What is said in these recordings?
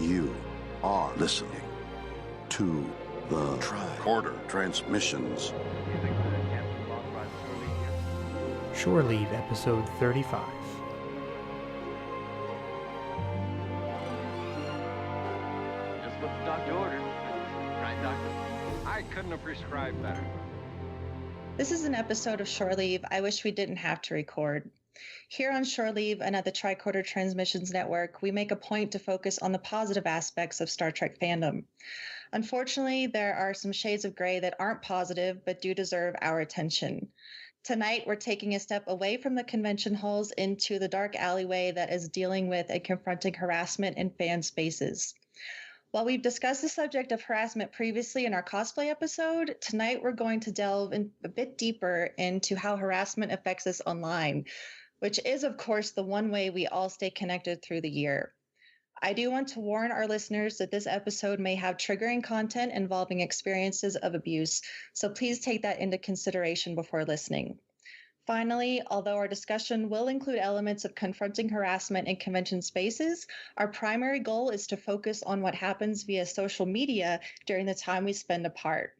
You are listening to the Tricorder Transmissions. Shore Leave, episode 35. Just what the doctor ordered. Right, doctor? I couldn't have prescribed better. This is an episode of Shore Leave I wish we didn't have to record. Here on Shore Leave and at the Tricorder Transmissions Network, we make a point to focus on the positive aspects of Star Trek fandom. Unfortunately, there are some shades of gray that aren't positive but do deserve our attention. Tonight, we're taking a step away from the convention halls into the dark alleyway that is dealing with and confronting harassment in fan spaces. While we've discussed the subject of harassment previously in our cosplay episode, tonight we're going to delve in a bit deeper into how harassment affects us online, which is, of course, the one way we all stay connected through the year. I do want to warn our listeners that this episode may have triggering content involving experiences of abuse, so please take that into consideration before listening. Finally, although our discussion will include elements of confronting harassment in convention spaces, our primary goal is to focus on what happens via social media during the time we spend apart.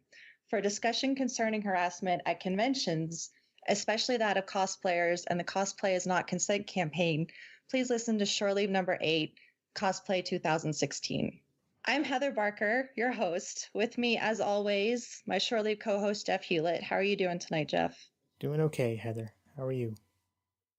For a discussion concerning harassment at conventions, especially that of cosplayers and the Cosplay is Not Consent campaign, please listen to Shore Leave number 8, Cosplay 2016. I'm Heather Barker, your host. With me, as always, my Shore Leave co-host, Jeff Hewlett. How are you doing tonight, Jeff? Doing okay, Heather. How are you?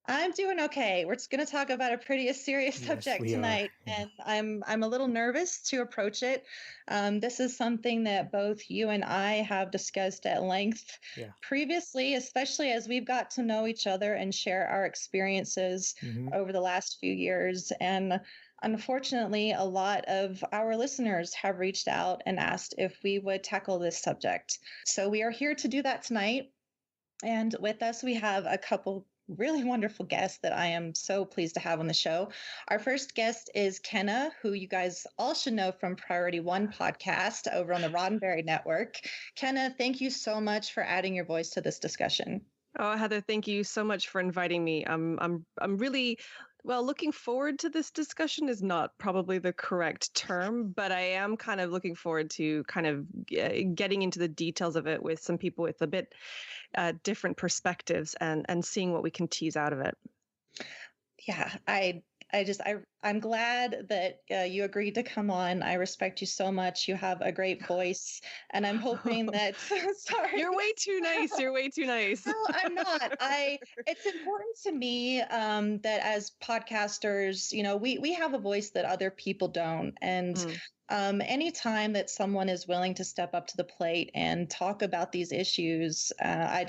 I'm doing okay. We're going to talk about a pretty serious subject tonight, and I'm a little nervous to approach it. This is something that both you and I have discussed at length previously, especially as we've got to know each other and share our experiences over the last few years. And unfortunately, a lot of our listeners have reached out and asked if we would tackle this subject. So we are here to do that tonight. And with us, we have a couple really wonderful guests that I am so pleased to have on the show. Our first guest is Kenna, who you guys all should know from Priority One podcast over on the Roddenberry Network. Kenna, thank you so much for adding your voice to this discussion. Oh, Heather, thank you so much for inviting me. I'm really looking forward to this discussion is not probably the correct term, but I am kind of looking forward to kind of getting into the details of it with some people with a bit different perspectives and seeing what we can tease out of it. Yeah, I'm glad that you agreed to come on. I respect you so much. You have a great voice, and I'm hoping that. Sorry, you're way too nice. You're way too nice. No, I'm not. It's important to me that as podcasters, you know, we have a voice that other people don't, and anytime that someone is willing to step up to the plate and talk about these issues, I'm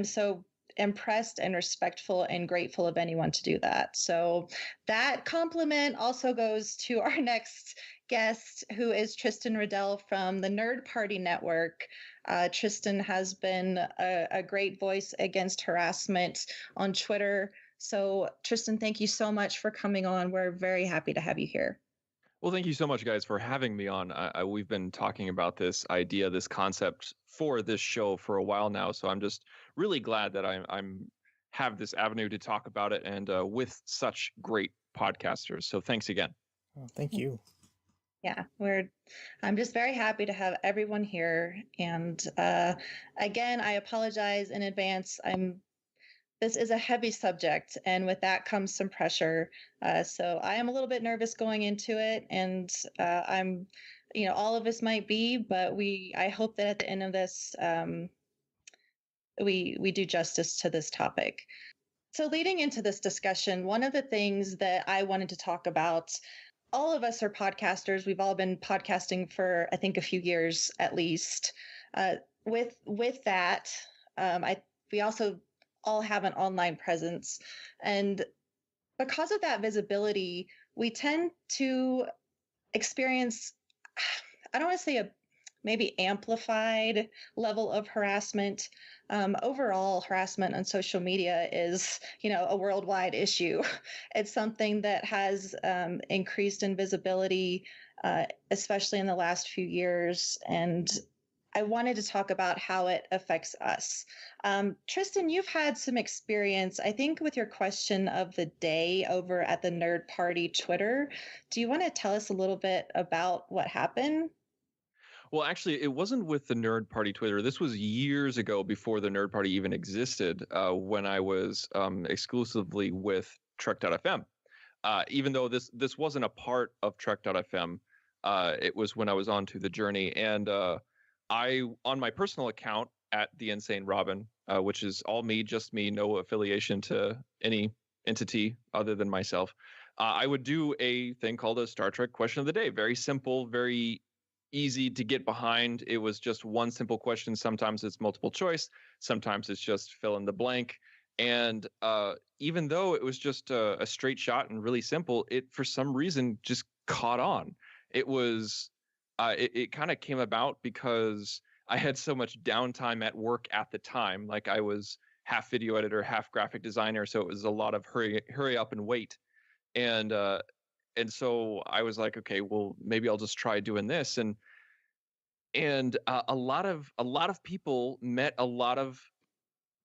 so impressed and respectful and grateful of anyone to do that. So that compliment also goes to our next guest, who is Tristan Riddell from the Nerd Party Network. Tristan has been a great voice against harassment on Twitter. So Tristan, thank you so much for coming on. We're very happy to have you here. Well, thank you so much, guys, for having me on. We've been talking about this idea, this concept for this show for a while now. So I'm just really glad that I'm have this avenue to talk about it and with such great podcasters. So thanks again. Oh, thank you. Yeah, I'm just very happy to have everyone here. And again, I apologize in advance. This is a heavy subject, and with that comes some pressure. So I am a little bit nervous going into it, and all of us might be, but I hope that at the end of this, we do justice to this topic. So leading into this discussion, one of the things that I wanted to talk about, all of us are podcasters. We've all been podcasting for, I think, a few years at least. With that, we also all have an online presence. And because of that visibility, we tend to experience, I don't want to say a maybe amplified level of harassment. Overall, harassment on social media is, a worldwide issue. It's something that has increased in visibility, especially in the last few years. And I wanted to talk about how it affects us. Tristan, you've had some experience, I think, with your question of the day over at the Nerd Party Twitter. Do you want to tell us a little bit about what happened? Well, actually, it wasn't with the Nerd Party Twitter. This was years ago before the Nerd Party even existed, when I was exclusively with Trek.fm. Even though this wasn't a part of Trek.fm, it was when I was on to the journey. And I, on my personal account at The Insane Robin, which is all me, just me, no affiliation to any entity other than myself, I would do a thing called a Star Trek question of the day. Very simple, very easy to get behind. It was just one simple question. Sometimes it's multiple choice. Sometimes it's just fill in the blank. And even though it was just a straight shot and really simple, it for some reason just caught on. It was it kind of came about because I had so much downtime at work at the time. Like I was half video editor, half graphic designer, so it was a lot of hurry up and wait. And so I was like, okay, well, maybe I'll just try doing this. And a lot of people met a lot of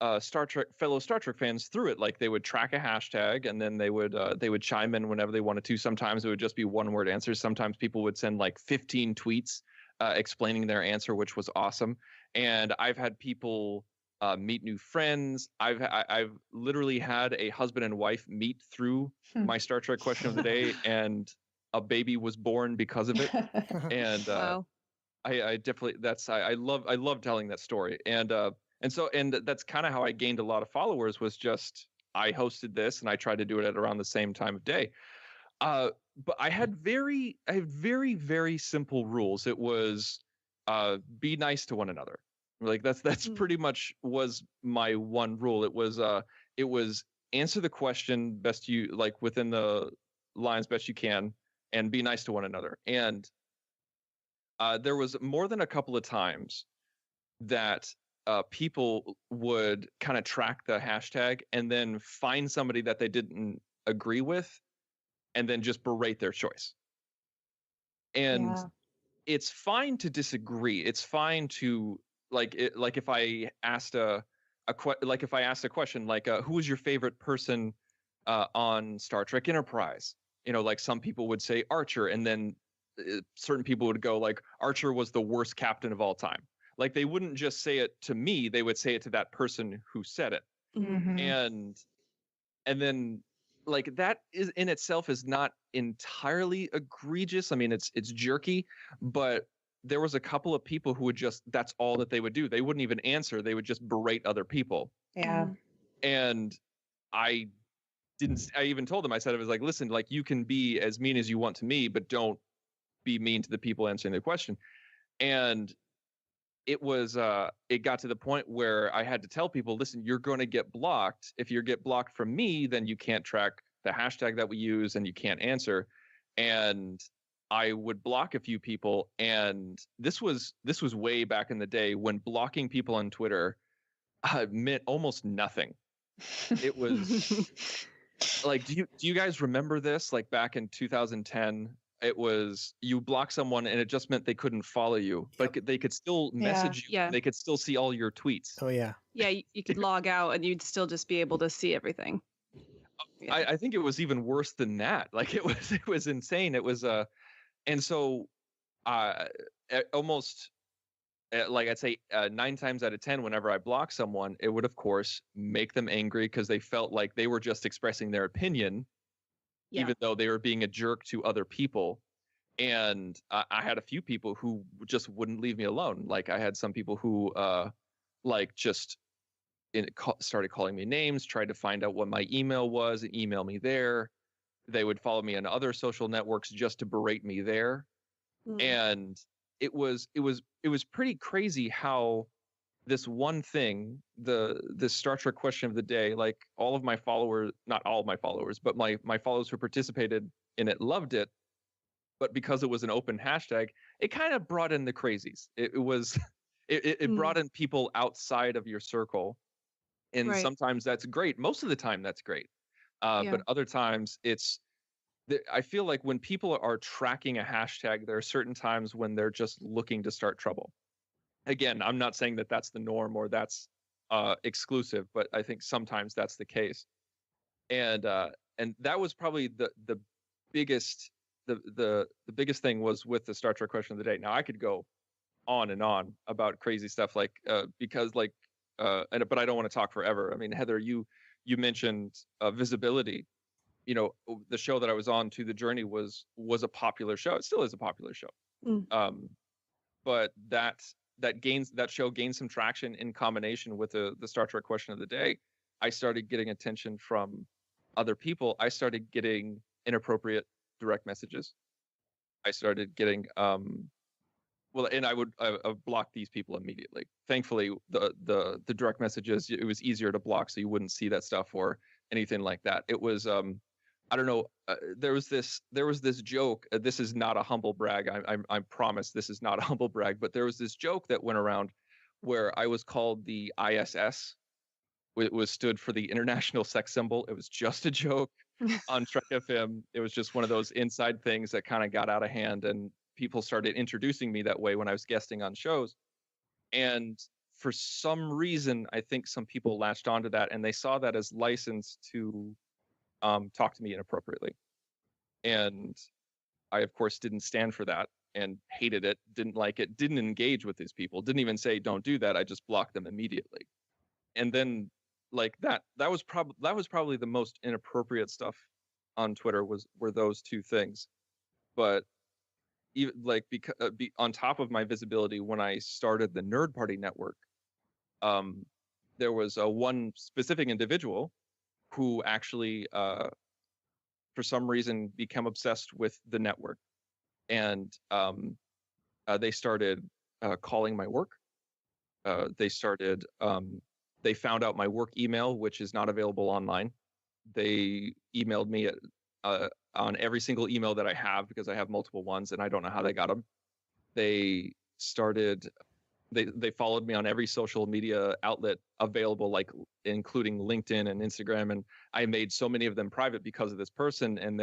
fellow Star Trek fans through it. Like they would track a hashtag and then they would chime in whenever they wanted to. Sometimes it would just be one word answers. Sometimes people would send like 15 tweets explaining their answer, which was awesome. And I've had people meet new friends. I've literally had a husband and wife meet through my Star Trek question of the day, and a baby was born because of it. And Wow. I definitely I love telling that story. And that's kind of how I gained a lot of followers, was just I hosted this and I tried to do it at around the same time of day. But I had very, very simple rules. It was be nice to one another. Like that's pretty much was my one rule. It was answer the question best you like within the lines best you can, and be nice to one another. And there was more than a couple of times that people would kind of track the hashtag and then find somebody that they didn't agree with and then just berate their choice. And it's fine to disagree. It's fine to like if I asked a question like who was your favorite person on Star Trek Enterprise? You know, like some people would say Archer, and then certain people would go like Archer was the worst captain of all time. Like they wouldn't just say it to me, they would say it to that person who said it. Mm-hmm. And then like that is in itself is not entirely egregious. I mean, it's jerky, but there was a couple of people who would just, that's all that they would do. They wouldn't even answer. They would just berate other people. Yeah. And I even told them, I said, it was like, listen, like you can be as mean as you want to me, but don't be mean to the people answering the question. And it was, it got to the point where I had to tell people, listen, you're going to get blocked. If you get blocked from me, then you can't track the hashtag that we use and you can't answer. And I would block a few people, and this was way back in the day when blocking people on Twitter meant almost nothing. It was like, do you guys remember this? Like back in 2010, it was you block someone and it just meant they couldn't follow you, but they could still message you. Yeah. They could still see all your tweets. Oh yeah. Yeah, you could log out and you'd still just be able to see everything. Yeah. I think it was even worse than that. Like it was insane. It was and so almost like I'd say 9 times out of 10, whenever I block someone, it would of course make them angry because they felt like they were just expressing their opinion, even though they were being a jerk to other people. And I had a few people who just wouldn't leave me alone. Like I had some people who like just started calling me names, tried to find out what my email was and email me there. They would follow me on other social networks just to berate me there. And it was pretty crazy how this one thing, the Star Trek question of the day, like all of my followers, not all of my followers, but my followers who participated in it loved it. But because it was an open hashtag, it kind of brought in the crazies. It brought in people outside of your circle. And sometimes that's great. Most of the time that's great. But other times I feel like when people are tracking a hashtag, there are certain times when they're just looking to start trouble. again, I'm not saying that that's the norm or that's exclusive, but I think sometimes that's the case. And that was probably the biggest the biggest thing was with the Star Trek question of the day. Now I could go on and on about crazy stuff like because like but I don't want to talk forever. I mean, Heather, you mentioned visibility. You know, the show that I was on, To the Journey, was a popular show. It still is a popular show. But that show gained some traction in combination with the Star Trek question of the day. I started getting attention from other people. I started getting inappropriate direct messages. I started getting well, and I would block these people immediately. Thankfully, the direct messages, it was easier to block, so you wouldn't see that stuff or anything like that. It was I don't know. There was this joke. This is not a humble brag. I promise this is not a humble brag. But there was this joke that went around where I was called the ISS. It was stood for the International Sex Symbol. It was just a joke on Trek FM. It was just one of those inside things that kind of got out of hand, and people started introducing me that way when I was guesting on shows. And for some reason, I think some people latched onto that, and they saw that as license to talk to me inappropriately. And I, of course, didn't stand for that and hated it, didn't like it, didn't engage with these people, didn't even say, don't do that. I just blocked them immediately. And then like that was probably the most inappropriate stuff on Twitter were those two things. But even like on top of my visibility, when I started the Nerd Party Network, there was one specific individual who actually, for some reason, became obsessed with the network, and they started calling my work. They found out my work email, which is not available online. They emailed me on every single email that I have, because I have multiple ones, and I don't know how they got them. They followed me on every social media outlet available, like including LinkedIn and Instagram. And I made so many of them private because of this person. And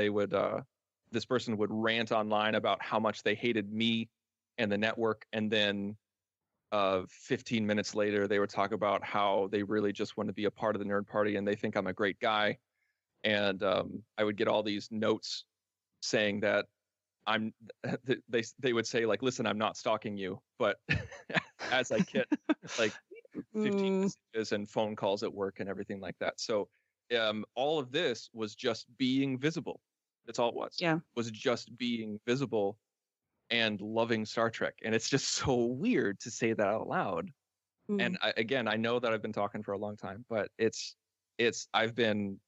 this person would rant online about how much they hated me and the network. And then 15 minutes later, they would talk about how they really just want to be a part of the Nerd Party and they think I'm a great guy. And I would get all these notes saying that they would say, like, listen, I'm not stalking you, but as I get like 15 messages and phone calls at work and everything like that. So all of this was just being visible. That's all it was. Yeah. Was just being visible and loving Star Trek. And it's just so weird to say that out loud. And I know that I've been talking for a long time, but I've been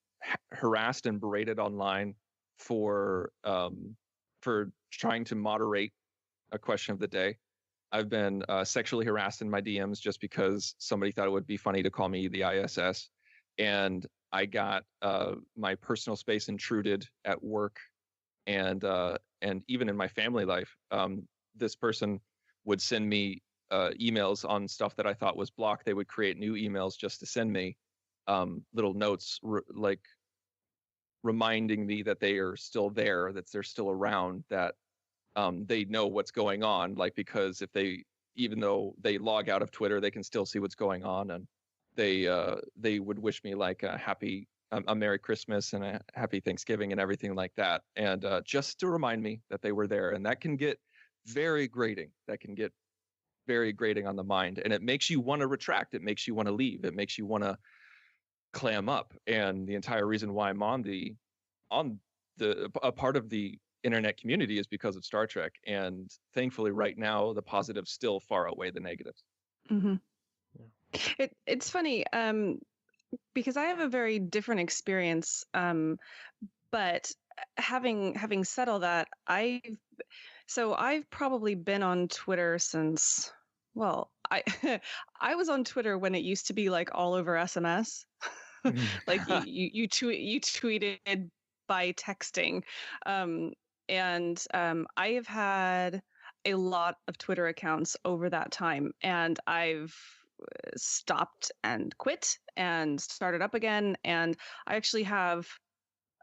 harassed and berated online for trying to moderate a question of the day. I've been sexually harassed in my DMs just because somebody thought it would be funny to call me the ISS. And I got my personal space intruded at work, and even in my family life. This person would send me emails on stuff that I thought was blocked. They would create new emails just to send me little notes, like reminding me that they are still there, that they're still around, that they know what's going on. Like, because even though they log out of Twitter, they can still see what's going on, and they would wish me like a Merry Christmas and a Happy Thanksgiving and everything like that, and just to remind me that they were there. And that can get very grating. That can get very grating on the mind, and it makes you want to retract. It makes you want to leave. It makes you want to clam up. And the entire reason why I'm a part of the internet community is because of Star Trek. And thankfully, right now, the positives still far outweigh the negatives. Mm-hmm. Yeah. It's funny because I have a very different experience. But having said all that, I've probably been on Twitter since, well, I was on Twitter when it used to be like all over SMS. Like you tweeted by texting. And I have had a lot of Twitter accounts over that time, and I've stopped and quit and started up again. And I actually have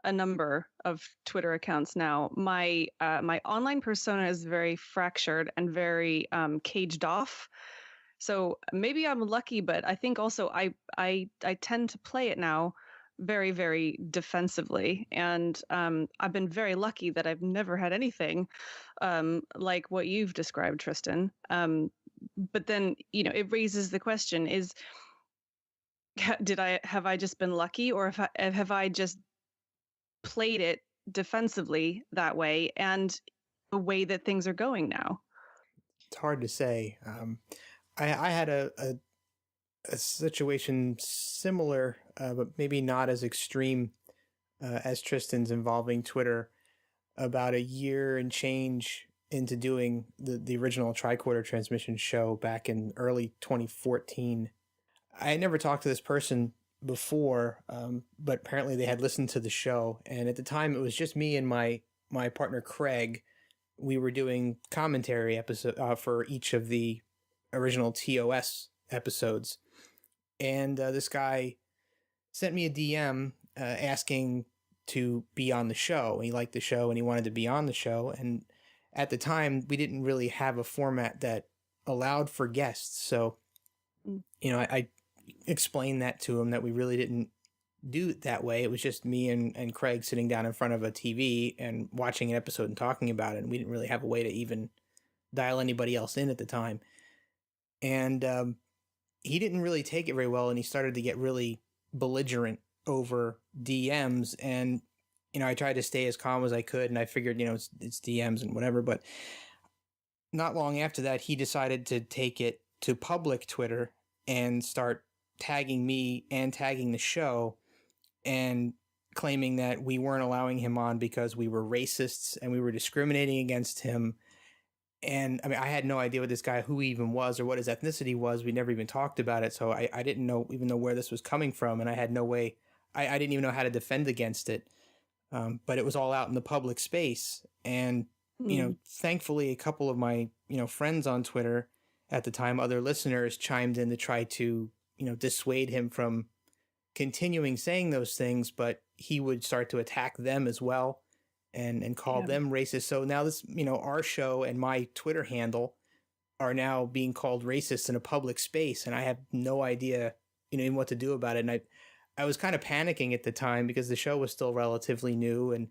a number of Twitter accounts now. My online persona is very fractured and very caged off. So maybe I'm lucky, but I think also I tend to play it now very, very defensively. And I've been very lucky that I've never had anything like what you've described, Tristan. But then, it raises the question is, have I just been lucky, or have I just played it defensively that way, and the way that things are going now? It's hard to say. I had a situation similar, but maybe not as extreme as Tristan's, involving Twitter about a year and change into doing the original Tricorder transmission show back in early 2014. I had never talked to this person before, but apparently they had listened to the show. And at the time, it was just me and my partner, Craig. We were doing commentary episode for each of the original TOS episodes. And this guy sent me a DM asking to be on the show. He liked the show and he wanted to be on the show. And at the time, we didn't really have a format that allowed for guests. So, I explained that to him, that we really didn't do it that way. It was just me and Craig sitting down in front of a TV and watching an episode and talking about it. And we didn't really have a way to even dial anybody else in at the time. And he didn't really take it very well. And he started to get really belligerent over DMs. And, I tried to stay as calm as I could. And I figured, it's DMs and whatever. But not long after that, he decided to take it to public Twitter and start tagging me and tagging the show, and claiming that we weren't allowing him on because we were racists and we were discriminating against him. And I mean, I had no idea what this guy, who he even was or what his ethnicity was. We never even talked about it. So I didn't even know where this was coming from. And I had no way, I didn't even know how to defend against it. But it was all out in the public space. And, thankfully a couple of my, friends on Twitter at the time, other listeners, chimed in to try to, dissuade him from continuing saying those things, but he would start to attack them as well and call them racist. So now this, our show and my Twitter handle are now being called racist in a public space. And I have no idea, even what to do about it. And I was kind of panicking at the time because the show was still relatively new. And,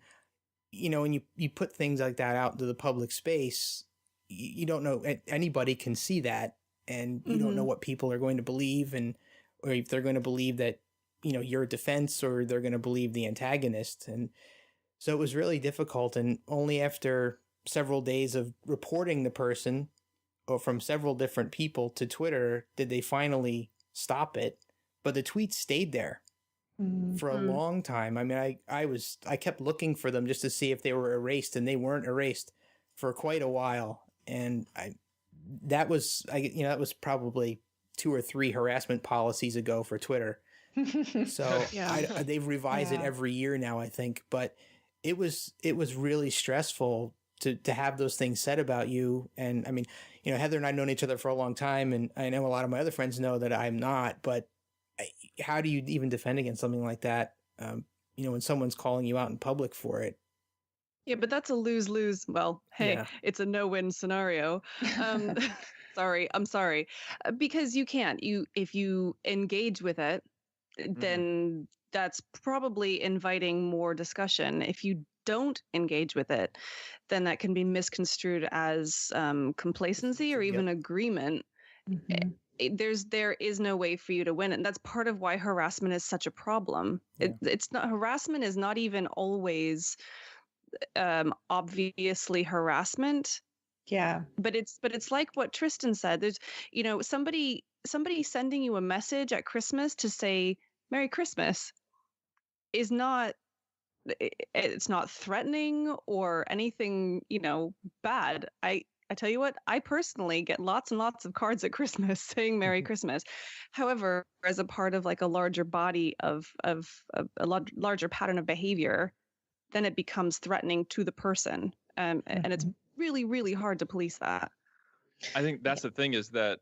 when you put things like that out into the public space, you don't know, anybody can see that. And you don't know what people are going to believe, or if they're going to believe that, your defense, or they're going to believe the antagonist. And so it was really difficult. And only after several days of reporting the person, or from several different people to Twitter, did they finally stop it. But the tweets stayed there for a long time. I mean, I kept looking for them just to see if they were erased, and they weren't erased for quite a while. And that was probably 2 or 3 harassment policies ago for Twitter. So they've revised it every year now, I think. But it was really stressful to have those things said about you. And I mean, Heather and I have known each other for a long time, and I know a lot of my other friends know that I'm not. But how do you even defend against something like that? When someone's calling you out in public for it. Yeah, but that's a lose-lose. Well, hey, It's a no-win scenario. I'm sorry. Because you can't. If you engage with it, then that's probably inviting more discussion. If you don't engage with it, then that can be misconstrued as complacency or even agreement. There is no way for you to win it. And that's part of why harassment is such a problem. Harassment is not even always obviously harassment. Yeah. But it's like what Tristan said. There's, somebody sending you a message at Christmas to say Merry Christmas is not, it's not threatening or anything, bad. I tell you what, I personally get lots and lots of cards at Christmas saying Merry Christmas. However, as a part of like a larger body of a larger pattern of behavior, then it becomes threatening to the person. And it's really, really hard to police that. I think that's the thing, is that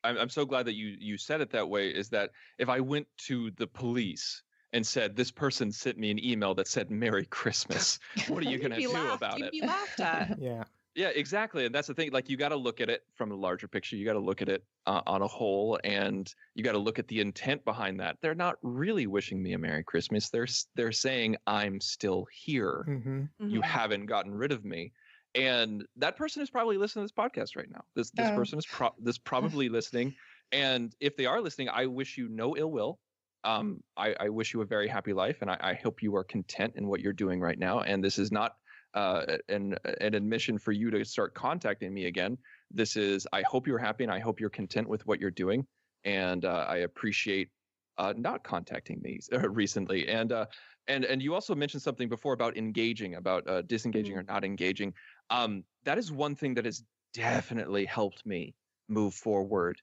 I'm so glad that you said it that way, is that if I went to the police and said, this person sent me an email that said Merry Christmas, what are you going to do about it? You'd be laughed at. Yeah. Yeah, exactly. And that's the thing. Like, you got to look at it from the larger picture. You got to look at it on a whole, and you got to look at the intent behind that. They're not really wishing me a Merry Christmas. They're saying I'm still here. Mm-hmm. You haven't gotten rid of me. And that person is probably listening to this podcast right now. This person is probably listening. And if they are listening, I wish you no ill will. I wish you a very happy life, and I hope you are content in what you're doing right now. And this is not an admission for you to start contacting me again. This is, I hope you're happy, and I hope you're content with what you're doing. And I appreciate not contacting me recently. And you also mentioned something before about engaging, about disengaging or not engaging. That is one thing that has definitely helped me move forward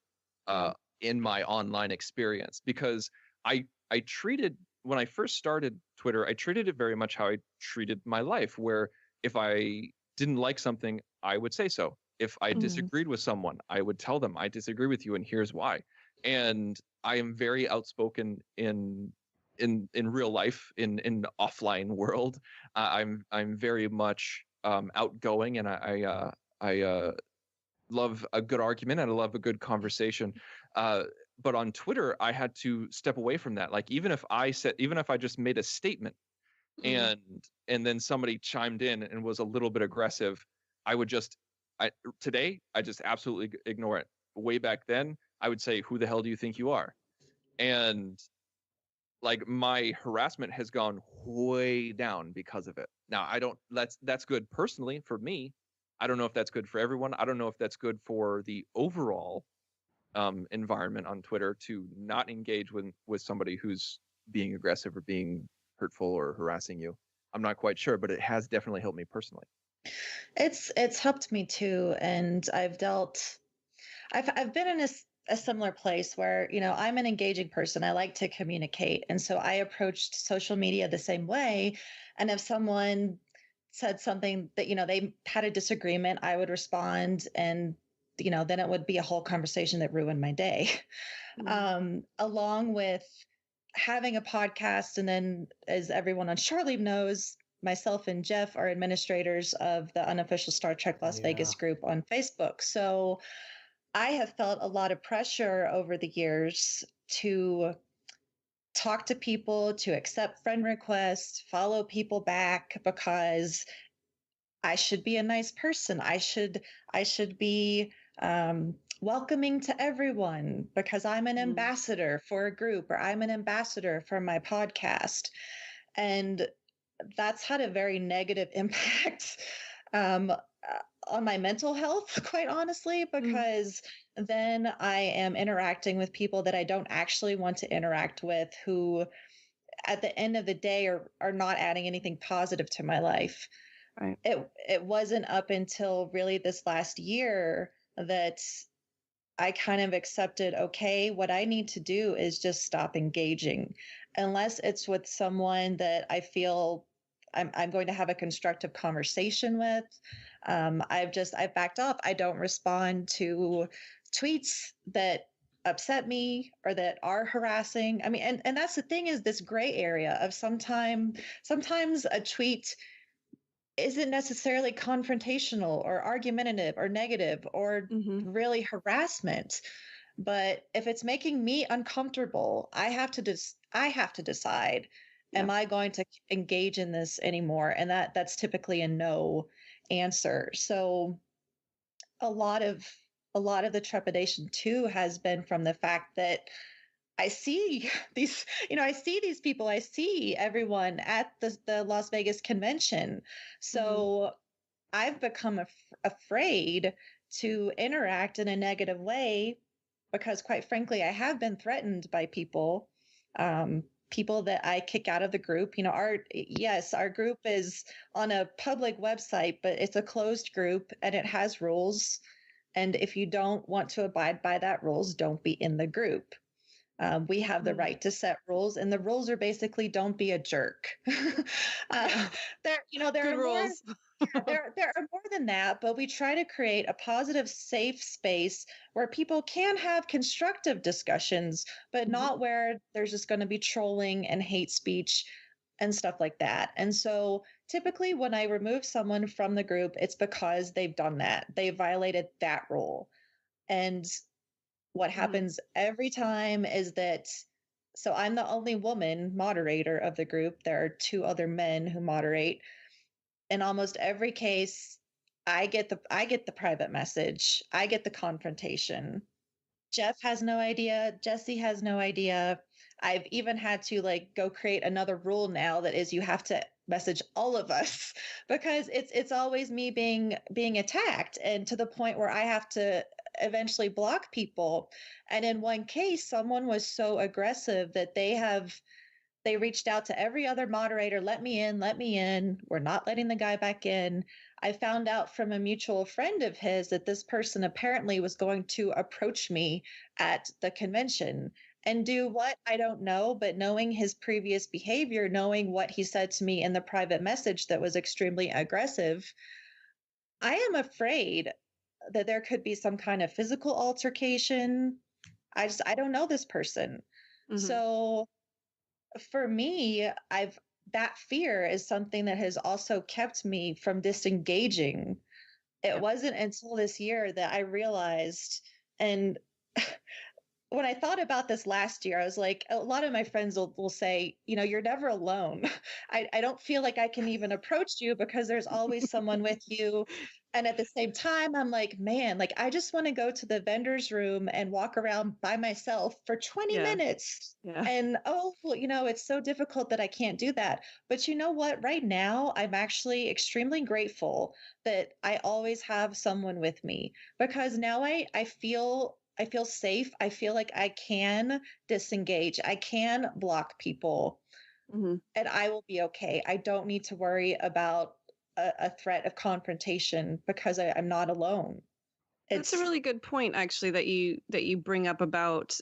in my online experience, because I treated, when I first started Twitter, I treated it very much how I treated my life, where if I didn't like something, I would say so. If I disagreed with someone, I would tell them I disagree with you and here's why. And I am very outspoken in real life, in the offline world. I'm very much outgoing, and I love a good argument, and I love a good conversation. But on Twitter, I had to step away from that. Like, even if I just made a statement and then somebody chimed in and was a little bit aggressive, I would just, today I just absolutely ignore it. Way back then, I would say, who the hell do you think you are? And like, my harassment has gone way down because of it. Now, that's good personally for me. I don't know if that's good for everyone. I don't know if that's good for the overall environment on Twitter, to not engage with somebody who's being aggressive or being hurtful or harassing you. I'm not quite sure, but it has definitely helped me personally. It's helped me too, and I've been in a similar place where, I'm an engaging person. I like to communicate, and so I approached social media the same way. And if someone said something that, they had a disagreement, I would respond, and then it would be a whole conversation that ruined my day. Along with having a podcast. And then, as everyone on Shore Leave knows, myself and Jeff are administrators of the unofficial Star Trek Las Vegas group on Facebook. So I have felt a lot of pressure over the years to talk to people, to accept friend requests, follow people back, because I should be a nice person. I should be welcoming to everyone, because I'm an ambassador for a group, or I'm an ambassador for my podcast. And that's had a very negative impact on my mental health, quite honestly, because then I am interacting with people that I don't actually want to interact with, who at the end of the day are not adding anything positive to my life. Right. It wasn't up until really this last year that I kind of accepted, okay, what I need to do is just stop engaging, unless it's with someone that I feel I'm going to have a constructive conversation with. I've backed off. I don't respond to tweets that upset me or that are harassing. I mean, and that's the thing, is this gray area of sometimes a tweet isn't necessarily confrontational or argumentative or negative or really harassment. But if it's making me uncomfortable, I have to decide, am I going to engage in this anymore? And that's typically a no answer. So a lot of the trepidation too has been from the fact that I see these, people, I see everyone at the Las Vegas convention. So I've become afraid to interact in a negative way, because quite frankly, I have been threatened by people that I kick out of the group. Our group is on a public website, but it's a closed group and it has rules. And if you don't want to abide by that rules, don't be in the group. We have the right to set rules, and the rules are basically, don't be a jerk. There Good are rules. there are more than that, but we try to create a positive, safe space where people can have constructive discussions, but not where there's just going to be trolling and hate speech and stuff like that. And so typically when I remove someone from the group, it's because they've done that. They violated that rule. And what happens every time is that, so I'm the only woman moderator of the group. There are 2 other men who moderate. In almost every case, I get the private message. I get the confrontation. Jeff has no idea. Jesse has no idea. I've even had to like go create another rule now that is you have to message all of us because it's always me being attacked, and to the point where I have to eventually block people. And in one case, someone was so aggressive that they reached out to every other moderator, let me in. We're not letting the guy back in. I found out from a mutual friend of his that this person apparently was going to approach me at the convention and do what, I don't know, but knowing his previous behavior, knowing what he said to me in the private message that was extremely aggressive, I am afraid that there could be some kind of physical altercation. I don't know this person. So for me, that fear is something that has also kept me from disengaging. It wasn't until this year that I realized, and when I thought about this last year, I was like, a lot of my friends will say, you're never alone. I don't feel like I can even approach you because there's always someone with you. And at the same time, I'm like, man, like I just want to go to the vendor's room and walk around by myself for 20 minutes. Yeah. And it's so difficult that I can't do that. But you know what? Right now, I'm actually extremely grateful that I always have someone with me, because now I feel safe. I feel like I can disengage. I can block people, and I will be okay. I don't need to worry about a threat of confrontation because I'm not alone. That's a really good point, actually, that you bring up about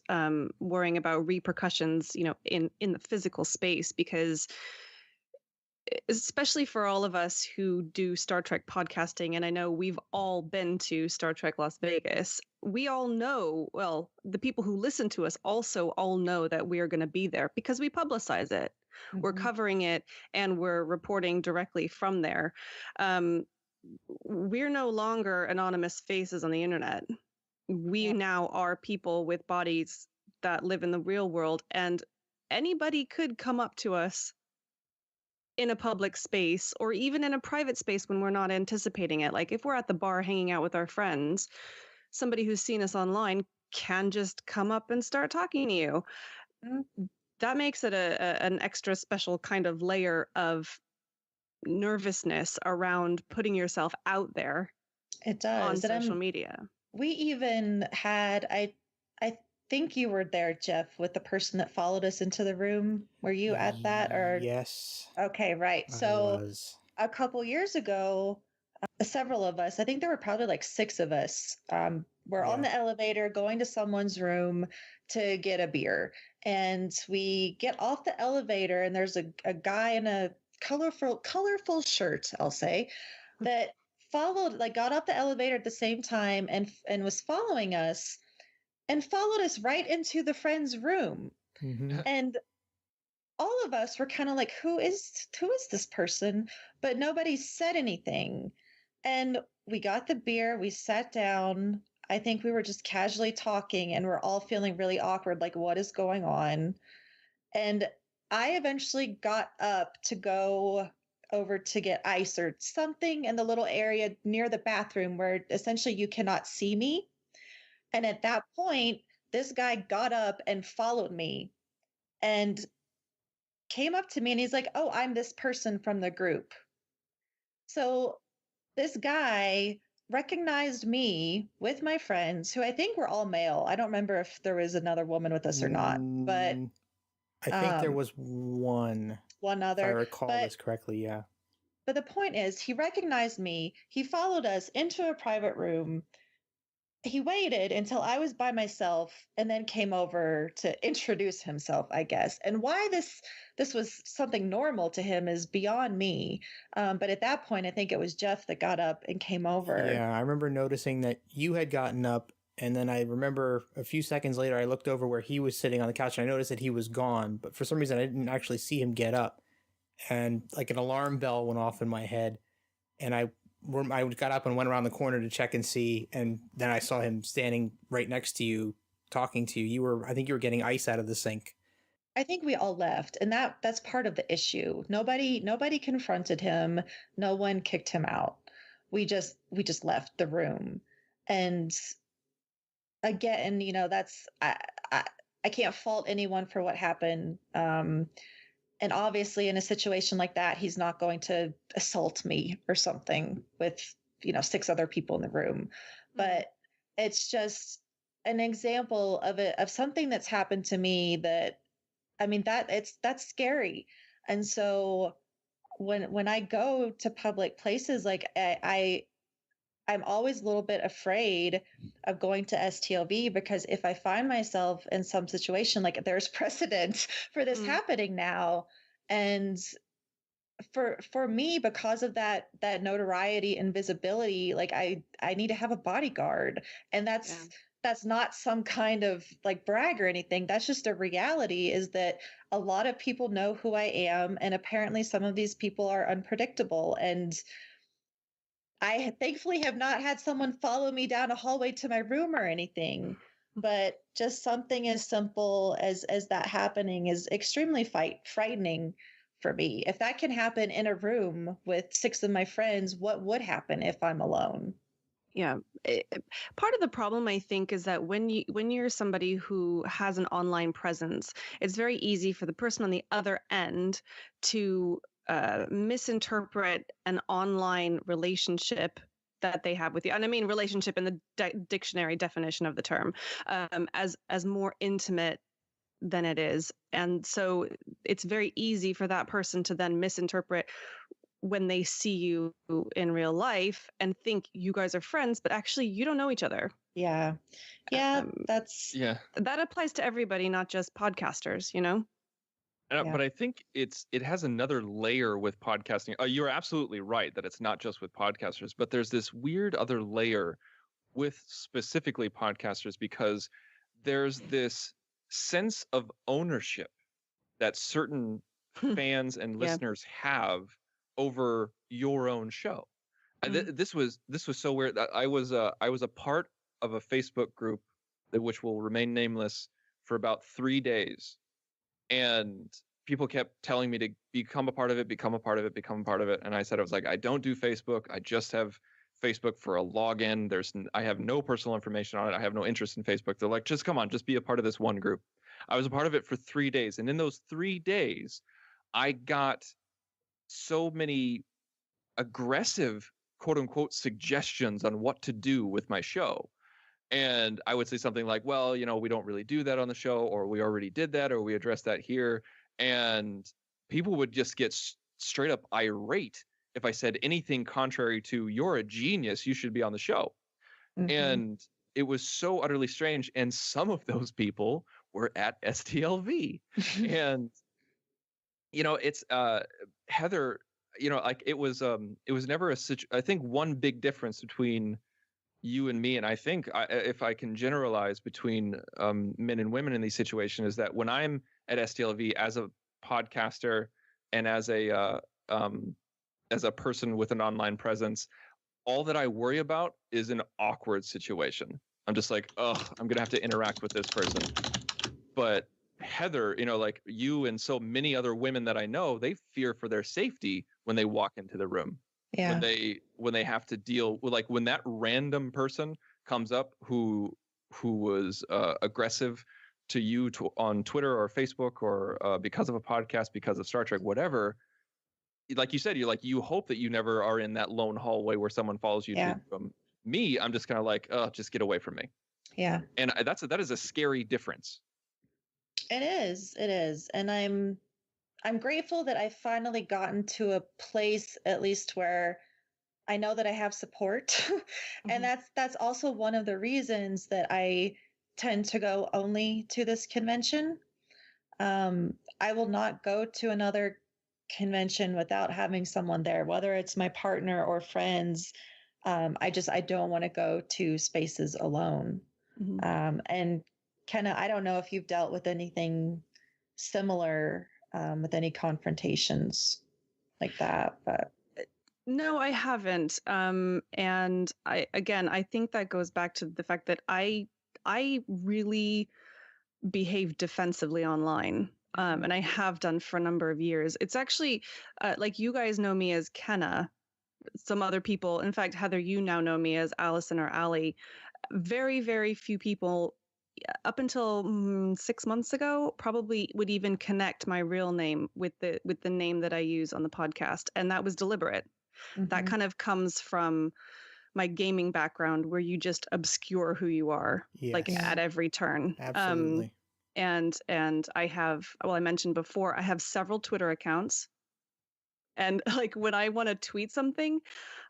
worrying about repercussions, in the physical space, because especially for all of us who do Star Trek podcasting, and I know we've all been to Star Trek Las Vegas, we all know, well, the people who listen to us also all know that we are going to be there because we publicize it. We're covering it and we're reporting directly from there. We're no longer anonymous faces on the internet. We now are people with bodies that live in the real world, and anybody could come up to us in a public space or even in a private space when we're not anticipating it. Like if we're at the bar hanging out with our friends, somebody who's seen us online can just come up and start talking to you. That makes it an extra special kind of layer of nervousness around putting yourself out there. It does. On social media. We even had, I think you were there, Jeff, with the person that followed us into the room. Were you at that? Or yes? Okay, right. So a couple years ago, several of us, I think there were probably like 6 of us, were on the elevator going to someone's room to get a beer. And we get off the elevator and there's a guy in a colorful shirt, I'll say, that got off the elevator at the same time and was following us and followed us right into the friend's room. And all of us were kind of like, who is this person? But nobody said anything. And we got the beer, we sat down. I think we were just casually talking and we're all feeling really awkward, like what is going on? And I eventually got up to go over to get ice or something in the little area near the bathroom where essentially you cannot see me. And at that point, this guy got up and followed me and came up to me and he's like, oh, I'm this person from the group. So this guy recognized me with my friends, who I think were all male. I don't remember if there was another woman with us or not, but I think there was one other, if I recall this correctly. Yeah. But the point is, he recognized me. He followed us into a private room. He waited until I was by myself and then came over to introduce himself, I guess. And why this was something normal to him is beyond me. But at that point, I think it was Jeff that got up and came over. Yeah, I remember noticing that you had gotten up. And then I remember a few seconds later, I looked over where he was sitting on the couch and I noticed that he was gone. But for some reason, I didn't actually see him get up. and like an alarm bell went off in my head, and I got up and went around the corner to check and see, and then I saw him standing right next to you, talking to you. I think you were getting ice out of the sink. I think we all left, and that's part of the issue. Nobody confronted him. No one kicked him out. We just left the room. And again, that's I can't fault anyone for what happened. And obviously in a situation like that, he's not going to assault me or something with, 6 other people in the room. But it's just an example of something that's happened to me that, I mean, that's scary. And so when I go to public places, like I'm always a little bit afraid of going to STLV, because if I find myself in some situation, like there's precedent for this happening now. And for me, because of that notoriety and visibility, like I need to have a bodyguard. And that's not some kind of like brag or anything. That's just a reality, is that a lot of people know who I am. And apparently some of these people are unpredictable. And I thankfully have not had someone follow me down a hallway to my room or anything, but just something as simple as that happening is extremely frightening for me. If that can happen in a room with 6 of my friends, what would happen if I'm alone? Yeah. Part of the problem, I think, is that when you're somebody who has an online presence, it's very easy for the person on the other end to misinterpret an online relationship that they have with you. And I mean relationship in the dictionary definition of the term, as more intimate than it is. And so it's very easy for that person to then misinterpret when they see you in real life and think you guys are friends, but actually you don't know each other. Yeah. That applies to everybody, not just podcasters, But I think it has another layer with podcasting. You're absolutely right that it's not just with podcasters, but there's this weird other layer with specifically podcasters, because there's this sense of ownership that certain fans and listeners have over your own show. This was so weird. I was a part of a Facebook group which will remain nameless for about 3 days. And people kept telling me to become a part of it. And I said, I was like, I don't do Facebook. I just have Facebook for a login. I have no personal information on it. I have no interest in Facebook. They're like, just come on, just be a part of this one group. I was a part of it for 3 days. And in those 3 days, I got so many aggressive, quote unquote, suggestions on what to do with my show. And I would say something like, well, we don't really do that on the show, or we already did that, or we addressed that here. And people would just get straight up irate if I said anything contrary to, you're a genius, you should be on the show. Mm-hmm. And it was so utterly strange. And some of those people were at STLV. And, it's Heather, like it was never I think one big difference between you and me, and I think if I can generalize between men and women in these situations, is that when I'm at STLV as a podcaster and as a person with an online presence, all that I worry about is an awkward situation. I'm just like, oh, I'm gonna have to interact with this person. But Heather, like you and so many other women that I know, they fear for their safety when they walk into the room. Yeah. When they have to deal with, like, when that random person comes up who was aggressive to you on Twitter or Facebook, or because of a podcast, because of Star Trek, whatever. Like you said, you hope that you never are in that lone hallway where someone follows you to the room. Me, I'm just kind of like, just get away from me. Yeah. And that is a scary difference. It is. And I'm grateful that I've finally gotten to a place, at least, where I know that I have support. Mm-hmm. And that's also one of the reasons that I tend to go only to this convention. I will not go to another convention without having someone there, whether it's my partner or friends. I don't want to go to spaces alone. Mm-hmm. And Kenna, I don't know if you've dealt with anything similar with any confrontations. like that. But No, I haven't. And I think that goes back to the fact that I really behave defensively online. And I have done for a number of years. It's actually like you guys know me as Kenna. Some other people, in fact, Heather, you now know me as Allison or Allie. Very, very few people up until 6 months ago probably would even connect my real name with the name that I use on the podcast, and that was deliberate. That kind of comes from my gaming background, where you just obscure who you are, like at every turn. Absolutely. And I have, well, I mentioned before, I have several Twitter accounts. And like when I want to tweet something,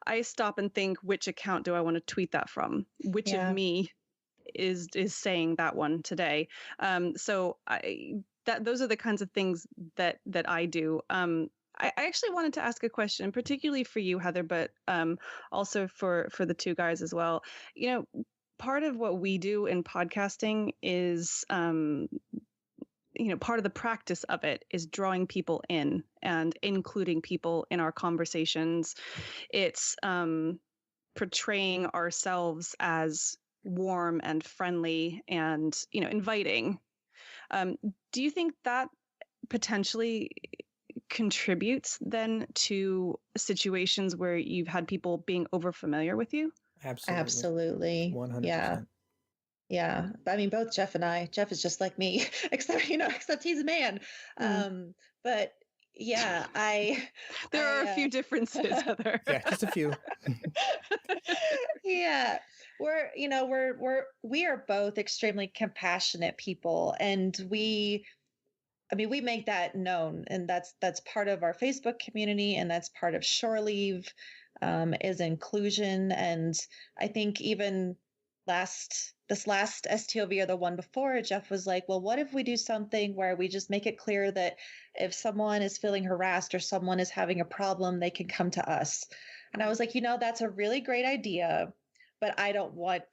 I stop and think, which account do I want to tweet that from? Which of me is saying that one today? So those are the kinds of things that I do. I actually wanted to ask a question, particularly for you, Heather, but also for the two guys as well. You know, part of what we do in podcasting is part of the practice of it is drawing people in and including people in our conversations. It's portraying ourselves as warm and friendly and, inviting. Do you think that potentially contributes then to situations where you've had people being over familiar with you? Absolutely. 100%. Yeah. I mean, both Jeff and I. Jeff is just like me, except he's a man. But yeah, there are a few differences, Heather. Yeah, just a few. Yeah. We are both extremely compassionate people, and we make that known, and that's part of our Facebook community, and that's part of Shore Leave, is inclusion. And I think even this last STOV or the one before, Jeff was like, well, what if we do something where we just make it clear that if someone is feeling harassed or someone is having a problem, they can come to us. And I was like, that's a really great idea, but I don't want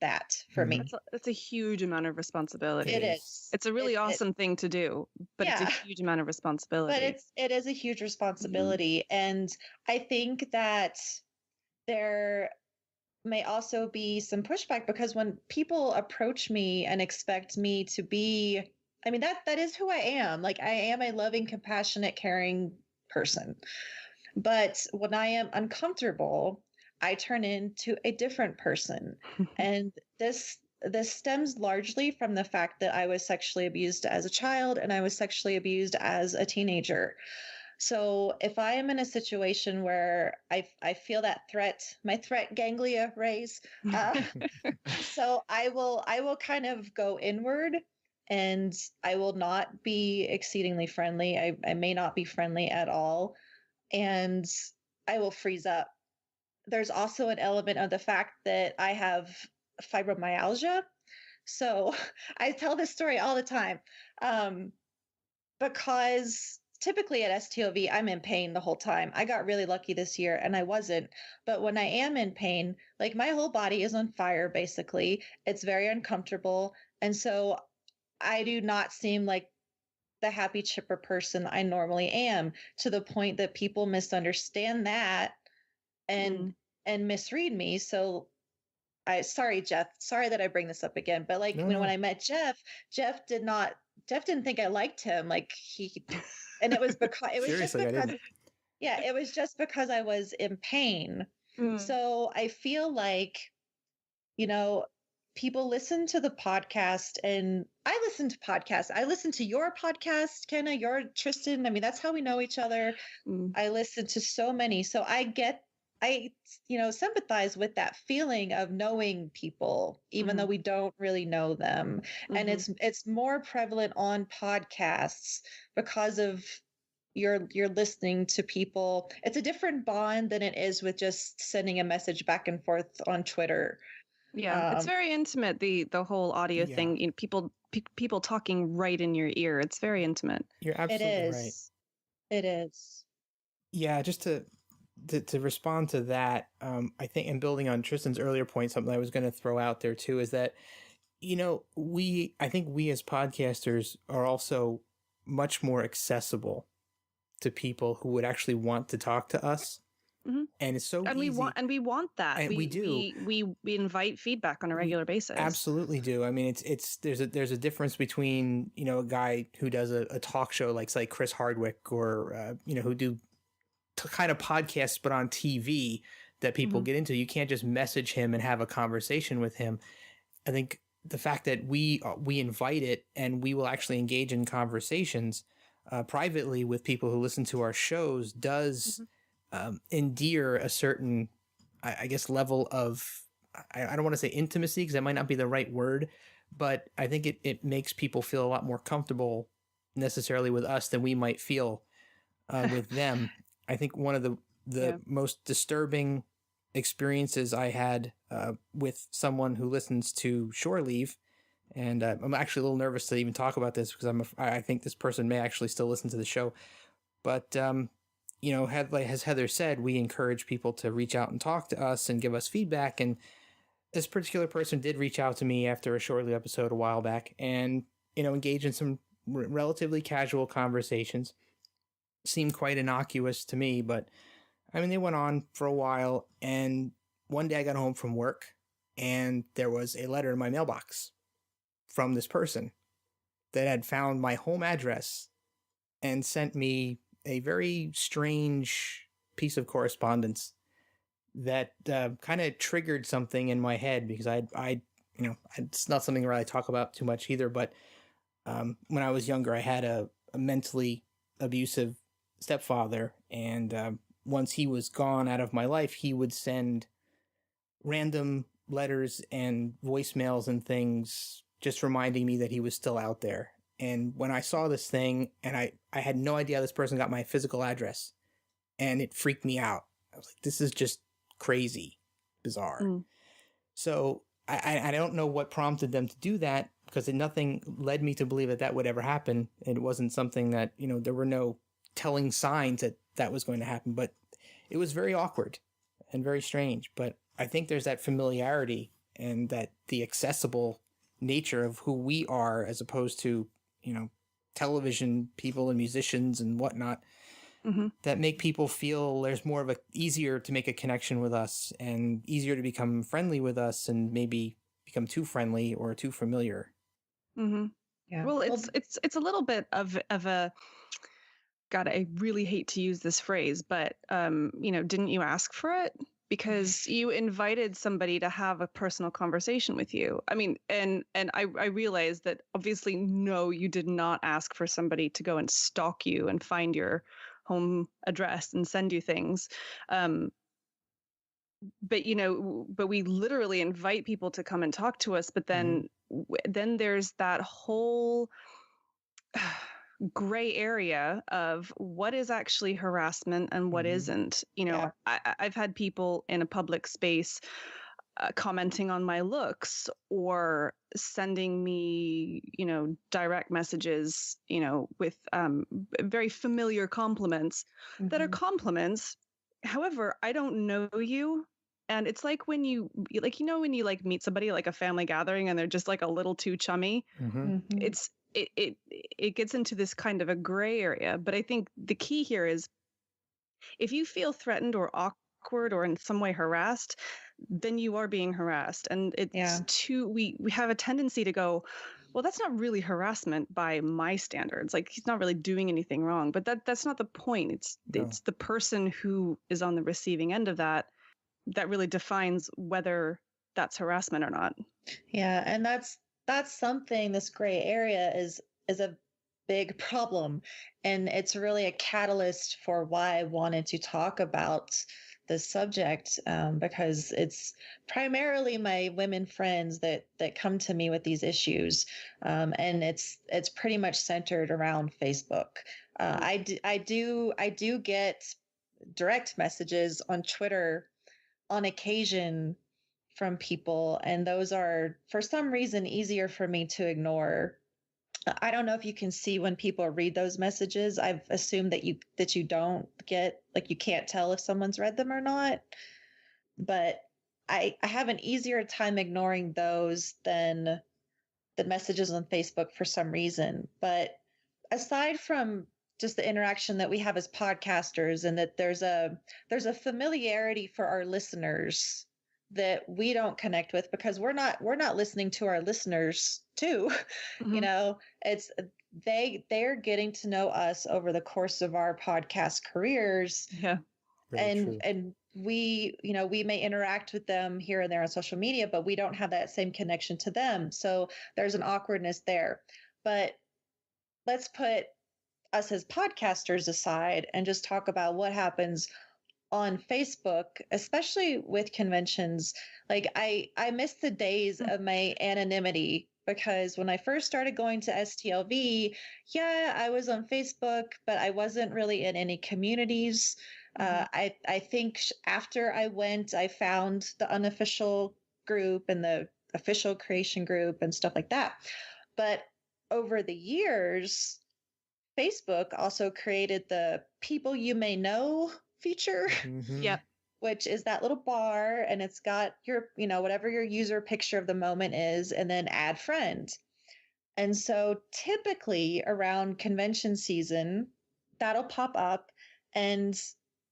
that for me. That's a huge amount of responsibility. It is. It's a really awesome thing to do, but it's a huge amount of responsibility. But it is a huge responsibility. And I think that there may also be some pushback, because when people approach me and expect me to be, that is who I am. Like, I am a loving, compassionate, caring person. But when I am uncomfortable, I turn into a different person. And this stems largely from the fact that I was sexually abused as a child, and I was sexually abused as a teenager. So if I am in a situation where I feel that my threat ganglia raise, so I will kind of go inward, and I will not be exceedingly friendly. I may not be friendly at all, and I will freeze up. There's also an element of the fact that I have fibromyalgia. So I tell this story all the time, because typically at STOV, I'm in pain the whole time. I got really lucky this year and I wasn't. But when I am in pain, like, my whole body is on fire, basically. It's very uncomfortable. And so I do not seem like the happy, chipper person I normally am, to the point that people misunderstand that and misread me. So sorry, Jeff. Sorry that I bring this up again. But when I met Jeff didn't think I liked him. And it was because it was just because I was in pain. So I feel like, people listen to the podcast, and I listen to podcasts. I listen to your podcast, Kenna, your Tristan. That's how we know each other. I listen to so many. So I sympathize with that feeling of knowing people, even though we don't really know them. And it's more prevalent on podcasts because of you're listening to people. It's a different bond than it is with just sending a message back and forth on Twitter. Yeah, it's very intimate, the whole audio thing. People talking right in your ear. It's very intimate. You're absolutely right. It is. Yeah, just to respond to that, I think, and building on Tristan's earlier point, something I was going to throw out there too is that, I think we as podcasters are also much more accessible to people who would actually want to talk to us. Mhm. And it's so And easy. we want that. And we do. We invite feedback on a regular basis. Absolutely do. I mean, there's a difference between, you know, a guy who does a talk show like Chris Hardwick, or you know, who do kind of podcasts but on TV that people get into. You can't just message him and have a conversation with him. I think the fact that we invite it, and we will actually engage in conversations privately with people who listen to our shows, does endear a certain, I guess, level of, I don't want to say intimacy, because that might not be the right word, but I think it makes people feel a lot more comfortable necessarily with us than we might feel with them. I think one of the most disturbing experiences I had with someone who listens to Shore Leave, and I'm actually a little nervous to even talk about this, because I think this person may actually still listen to the show, but you know, as Heather said, we encourage people to reach out and talk to us and give us feedback. And this particular person did reach out to me after a Shore Leave episode a while back, and, you know, engage in some relatively casual conversations. Seemed quite innocuous to me, but I mean, they went on for a while. And one day I got home from work, and there was a letter in my mailbox from this person that had found my home address and sent me a very strange piece of correspondence that kind of triggered something in my head, because I, you know, it's not something where I talk about too much either, but when I was younger, I had a mentally abusive stepfather, and once he was gone out of my life, he would send random letters and voicemails and things just reminding me that he was still out there. And when I saw this thing, and I had no idea this person got my physical address, and it freaked me out. I was like, this is just crazy, bizarre. So I don't know what prompted them to do that, because nothing led me to believe that would ever happen. It wasn't something that, you know, there were no telling signs that was going to happen, but it was very awkward and very strange. But I think there's that familiarity, and that the accessible nature of who we are, as opposed to, you know, television people and musicians and whatnot, that make people feel there's more of easier to make a connection with us, and easier to become friendly with us, and maybe become too friendly or too familiar. Yeah. Well, it's a little bit of a, God, I really hate to use this phrase, but you know, didn't you ask for it? Because you invited somebody to have a personal conversation with you. I mean, and I realized that obviously, no, you did not ask for somebody to go and stalk you and find your home address and send you things. But, you know, but we literally invite people to come and talk to us. But then, then there's that whole gray area of what is actually harassment and what isn't. You know, I've had people in a public space commenting on my looks, or sending me, you know, direct messages, you know, with very familiar compliments that are compliments. However, I don't know you. And it's like when you when you like meet somebody like a family gathering, and they're just like a little too chummy. It gets into this kind of a gray area. But I think the key here is, if you feel threatened or awkward or in some way harassed, then you are being harassed. And it's we have a tendency to go, well, that's not really harassment by my standards. Like, he's not really doing anything wrong. But that's not the point. It's the person who is on the receiving end of that really defines whether that's harassment or not. Yeah, and that's something, this gray area is a big problem, and it's really a catalyst for why I wanted to talk about this subject, because it's primarily my women friends that come to me with these issues, and it's pretty much centered around Facebook. I do get direct messages on Twitter on occasion from people, and those are for some reason easier for me to ignore. I don't know if you can see when people read those messages. I've assumed that you don't get, like, you can't tell if someone's read them or not. But I have an easier time ignoring those than the messages on Facebook for some reason. But aside from just the interaction that we have as podcasters, and that there's a familiarity for our listeners that we don't connect with because we're not listening to our listeners too. You know, it's they're getting to know us over the course of our podcast careers. Yeah. And we, you know, we may interact with them here and there on social media, but we don't have that same connection to them. So there's an awkwardness there. But let's put us as podcasters aside and just talk about what happens on Facebook, especially with conventions. Like I miss the days of my anonymity, because when I first started going to STLV, yeah, I was on Facebook, but I wasn't really in any communities. I think after I went, I found the unofficial group and the official creation group and stuff like that. But over the years, Facebook also created the people you may know feature. Yep. Which is that little bar, and it's got your, you know, whatever your user picture of the moment is, and then add friend. And so typically around convention season, that'll pop up, and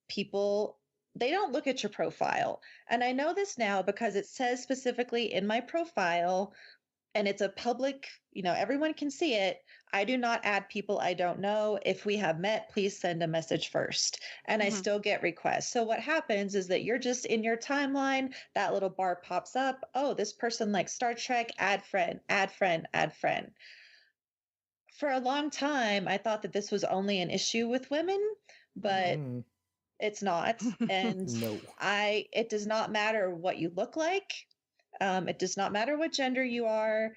people, they don't look at your profile. And I know this now because it says specifically in my profile, and it's a public, you know, everyone can see it. I do not add people I don't know. If we have met, please send a message first. And I still get requests. So what happens is that you're just in your timeline, that little bar pops up. Oh, this person likes Star Trek, add friend, add friend, add friend. For a long time, I thought that this was only an issue with women, but it's not. And No. it does not matter what you look like. It does not matter what gender you are.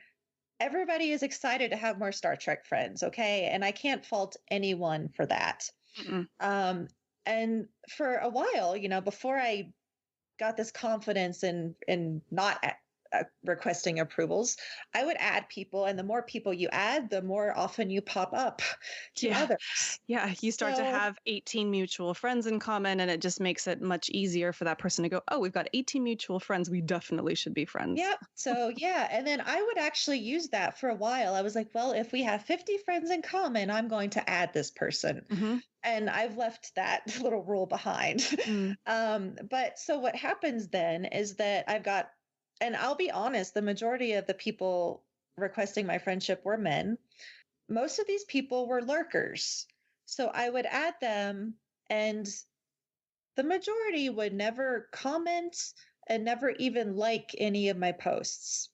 Everybody is excited to have more Star Trek friends, okay? And I can't fault anyone for that. And for a while, you know, before I got this confidence in not requesting approvals, I would add people, and the more people you add, the more often you pop up to others. Yeah, you start to have 18 mutual friends in common, and it just makes it much easier for that person to go, oh, we've got 18 mutual friends. We definitely should be friends. Yeah. So, yeah. And then I would actually use that for a while. I was like, well, if we have 50 friends in common, I'm going to add this person. And I've left that little rule behind. But so what happens then is that I've got, and I'll be honest, the majority of the people requesting my friendship were men. Most of these people were lurkers. So I would add them, and the majority would never comment and never even like any of my posts.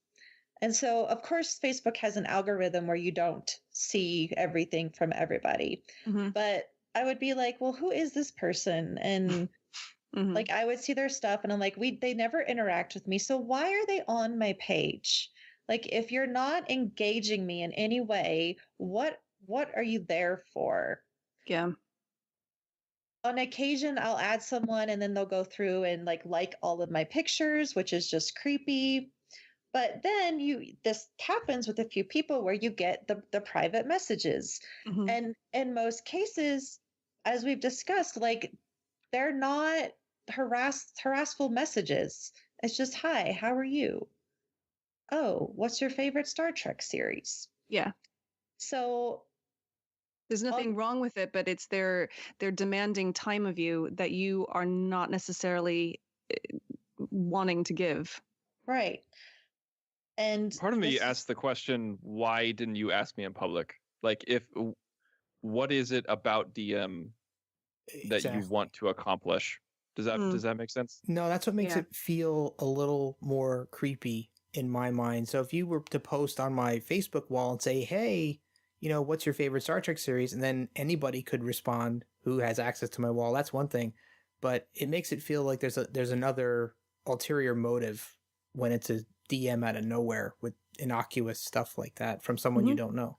And so, of course, Facebook has an algorithm where you don't see everything from everybody. But I would be like, well, who is this person? And like, I would see their stuff and I'm like, they never interact with me. So why are they on my page? Like, if you're not engaging me in any way, what are you there for? Yeah. On occasion, I'll add someone and then they'll go through and like all of my pictures, which is just creepy. But then this happens with a few people where you get the private messages. And in most cases, as we've discussed, like, they're not harassful messages. It's just, hi, how are you? Oh, what's your favorite Star Trek series? Yeah. So there's nothing wrong with it, but it's they're demanding time of you that you are not necessarily wanting to give. Right. And part of me asks the question, why didn't you ask me in public? Like, what is it about DM that you want to accomplish? Does that make sense? No, that's what makes it feel a little more creepy in my mind. So if you were to post on my Facebook wall and say, hey, you know, what's your favorite Star Trek series? And then anybody could respond who has access to my wall. That's one thing. But it makes it feel like there's another ulterior motive when it's a DM out of nowhere with innocuous stuff like that from someone you don't know.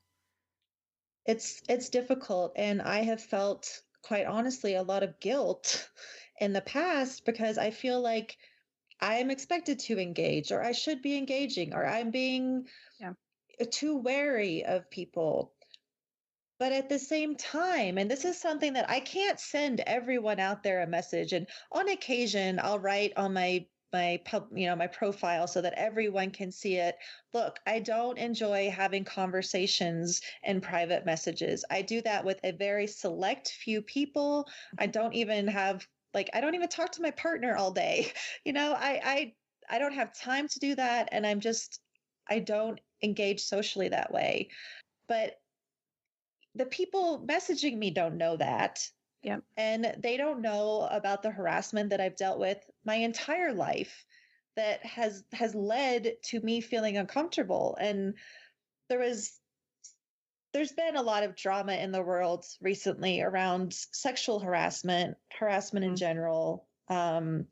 It's difficult. And I have felt, quite honestly, a lot of guilt in the past because I feel like I'm expected to engage, or I should be engaging, or I'm being too wary of people. But at the same time, and this is something that I can't send everyone out there a message, and on occasion I'll write on my my profile so that everyone can see it. Look, I don't enjoy having conversations in private messages. I do that with a very select few people. I don't even talk to my partner all day. I don't have time to do that, and I don't engage socially that way. But the people messaging me don't know that. Yeah. And they don't know about the harassment that I've dealt with my entire life that has led to me feeling uncomfortable. And there's been a lot of drama in the world recently around sexual harassment in general. And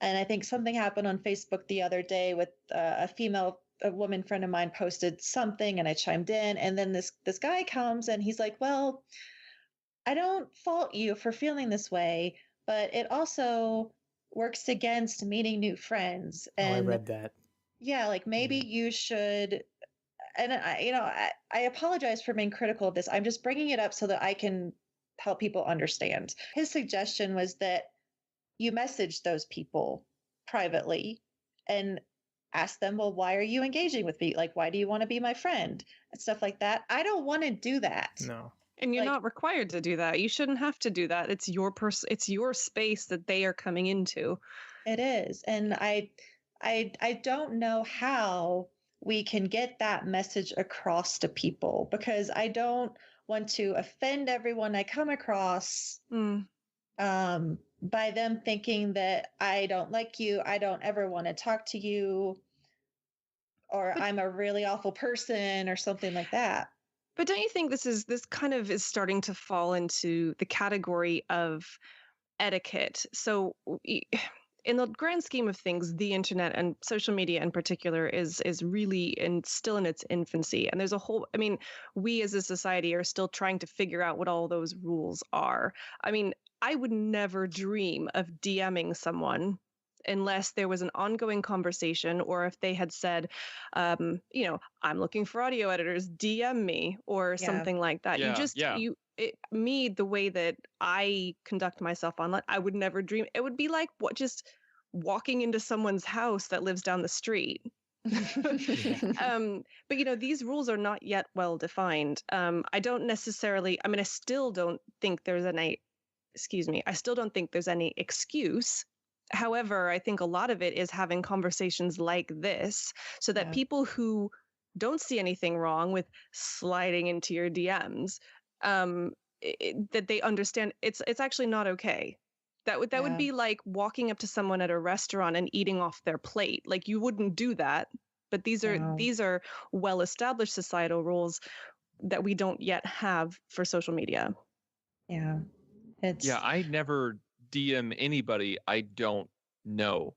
I think something happened on Facebook the other day with a woman friend of mine posted something, and I chimed in, and then this guy comes and he's like, well, I don't fault you for feeling this way, but it also works against meeting new friends. And I read that. Yeah, like maybe you should. And I apologize for being critical of this. I'm just bringing it up so that I can help people understand. His suggestion was that you message those people privately and ask them, well, why are you engaging with me? Like, why do you want to be my friend? And stuff like that. I don't want to do that. No. And you're not required to do that. You shouldn't have to do that. It's your space that they are coming into. It is. And I don't know how we can get that message across to people, because I don't want to offend everyone I come across by them thinking that I don't like you, I don't ever want to talk to you, or I'm a really awful person or something like that. But don't you think this kind of is starting to fall into the category of etiquette? So in the grand scheme of things, the internet and social media in particular is really still in its infancy. And there's we as a society are still trying to figure out what all those rules are. I mean, I would never dream of DMing someone unless there was an ongoing conversation, or if they had said, I'm looking for audio editors, DM me, or something like that. The way that I conduct myself online, I would never dream. It would be like just walking into someone's house that lives down the street. But these rules are not yet well defined. I still don't think there's any excuse. However, I think a lot of it is having conversations like this so that people who don't see anything wrong with sliding into your DMs, that they understand it's actually not okay. That would be like walking up to someone at a restaurant and eating off their plate. Like, you wouldn't do that. But these are well-established societal rules that we don't yet have for social media. Yeah. I never DM anybody I don't know.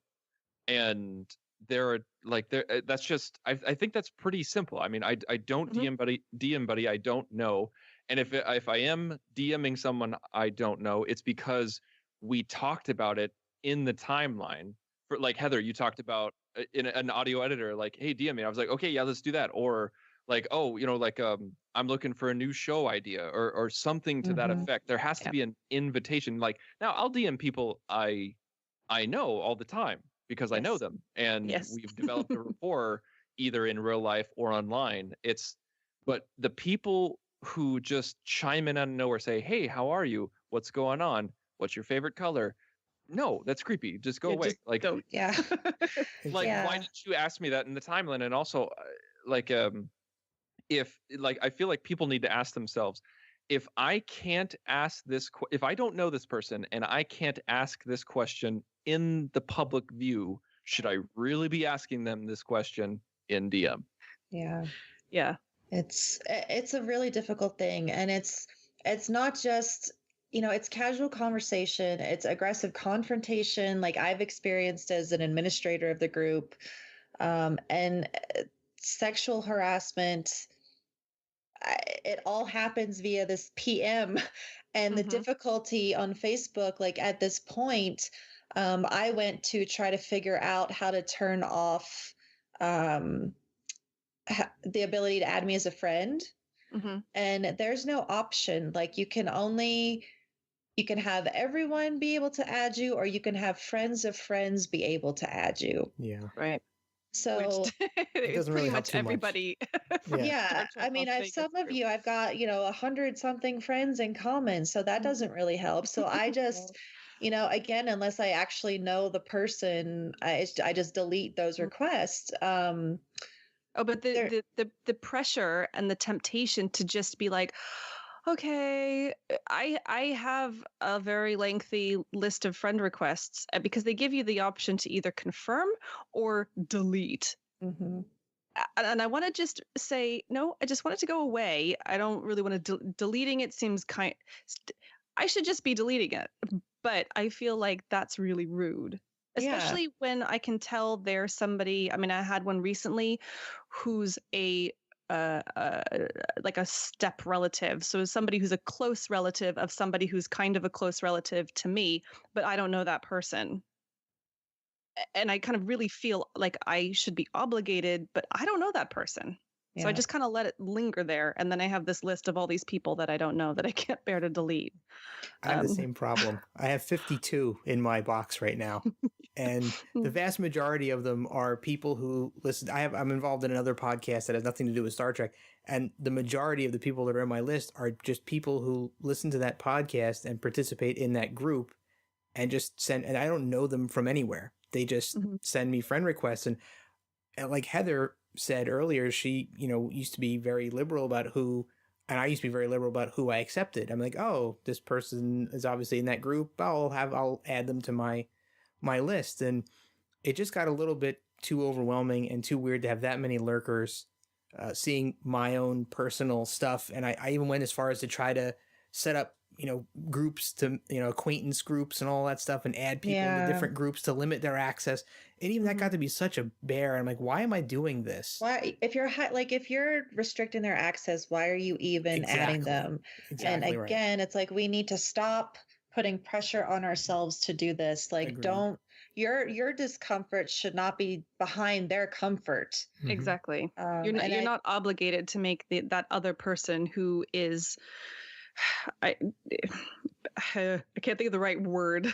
And that's just, I think that's pretty simple. I mean, I don't DM buddy I don't know. And if I am DMing someone I don't know, it's because we talked about it in the timeline. For like Heather, you talked about in an audio editor, like, hey, DM me. I was like, okay, yeah, let's do that. Or like, I'm looking for a new show idea or something to that effect. There has to be an invitation. Like, now I'll DM people I know all the time because I know them, and we've developed a rapport either in real life or online. But the people who just chime in out of nowhere, say, hey, how are you? What's going on? What's your favorite color? No, that's creepy. Just go away. Like, don't. Yeah. Why didn't you ask me that in the timeline? And also, I feel like people need to ask themselves, if I can't ask this, if I don't know this person and I can't ask this question in the public view, should I really be asking them this question in DM? Yeah. Yeah. It's a really difficult thing. And it's not just, it's casual conversation. It's aggressive confrontation, like I've experienced as an administrator of the group, and sexual harassment. It all happens via this PM, and the difficulty on Facebook, like at this point, I went to try to figure out how to turn off the ability to add me as a friend. And there's no option. Like, you can only You can have everyone be able to add you, or you can have friends of friends be able to add you. Yeah. Right. So Which is doesn't pretty really help much too much. everybody. from Yeah. Star yeah, Trek I mean, Las I've Vegas some of group. you, I've got, 100 something friends in common, so that doesn't really help. So I just, again, unless I actually know the person, I just delete those requests. Oh, but There, the pressure and the temptation to just be like, okay, I have a very lengthy list of friend requests because they give you the option to either confirm or delete. Mhm. And I want to just say, no, I just want it to go away. I don't really want to deleting it seems I should just be deleting it. But I feel like that's really rude. Yeah. Especially when I can tell there's somebody. I mean, I had one recently who's uh, uh, like a step relative. So somebody who's a close relative of somebody who's kind of a close relative to me, but I don't know that person. And I kind of really feel like I should be obligated, but I don't know that person. So I Yeah. just kind of let it linger there. And then I have this list of all these people that I don't know that I can't bear to delete. I have the same problem. I have 52 in my box right now. And the vast majority of them are people who listen. I'm involved in another podcast that has nothing to do with Star Trek. And the majority of the people that are in my list are just people who listen to that podcast and participate in that group and just send, and I don't know them from anywhere. They just send me friend requests. And like Heather said earlier, she, used to be very liberal about who, and I used to be very liberal about who I accepted. I'm like, oh, this person is obviously in that group. I'll add them to my list. And it just got a little bit too overwhelming and too weird to have that many lurkers seeing my own personal stuff. And I even went as far as to try to set up, groups to, acquaintance groups and all that stuff and add people into different groups to limit their access. And even that got to be such a bear. I'm like, why am I doing this? Why, if you're restricting their access, why are you even adding them? Exactly. And again, it's like we need to stop putting pressure on ourselves to do this. Like, Agreed. your discomfort should not be behind their comfort. Exactly. You're not obligated to make that other person who is I can't think of the right word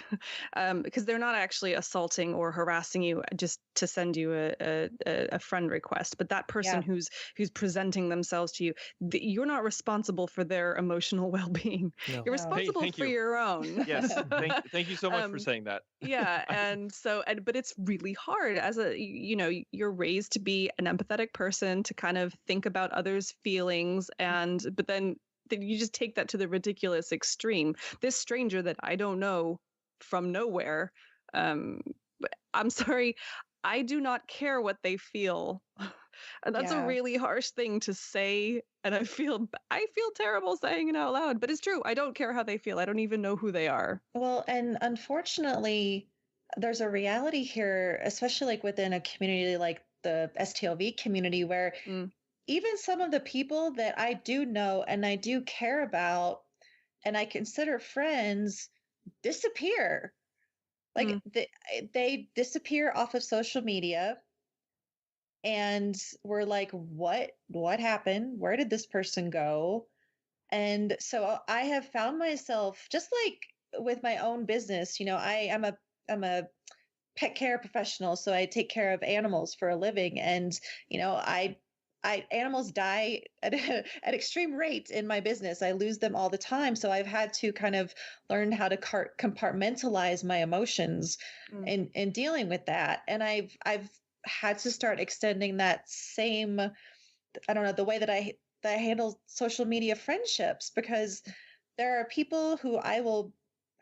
because they're not actually assaulting or harassing you just to send you a friend request, but that person who's presenting themselves to you, you're not responsible for their emotional well-being. No. You're responsible for your own. Yes, thank you so much for saying that. Yeah, and so but it's really hard as you're raised to be an empathetic person, to kind of think about others' feelings, but then you just take that to the ridiculous extreme. This stranger that I don't know from nowhere, I'm sorry, I do not care what they feel. And that's a really harsh thing to say, and I feel terrible saying it out loud, but it's true. I don't care how they feel. I don't even know who they are. Well, and unfortunately, there's a reality here, especially like within a community like the STLV community, where even some of the people that I do know and I do care about and I consider friends disappear. Like they disappear off of social media, and we're like, what happened? Where did this person go? And so I have found myself, just like with my own business, I'm a pet care professional, so I take care of animals for a living, and animals die at at extreme rate in my business. I lose them all the time, so I've had to kind of learn how to compartmentalize my emotions in dealing with that, and I've had to start extending that same, I don't know, the way that I handle social media friendships, because there are people who I will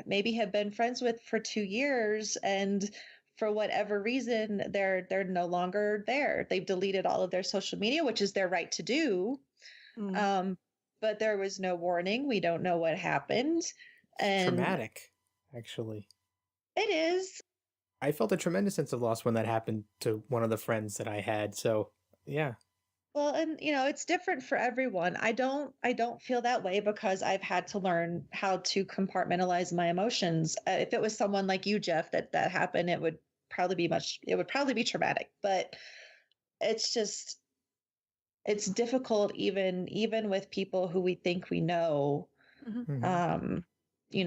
maybe have been friends with for 2 years, and for whatever reason they're no longer there. They've deleted all of their social media, which is their right to do. But there was no warning. We don't know what happened. And traumatic, actually. It is. I felt a tremendous sense of loss when that happened to one of the friends that I had. So, yeah. Well, and it's different for everyone. I don't feel that way because I've had to learn how to compartmentalize my emotions. If it was someone like you, Jeff, that happened, it would probably be traumatic. But it's difficult even with people who we think we know. you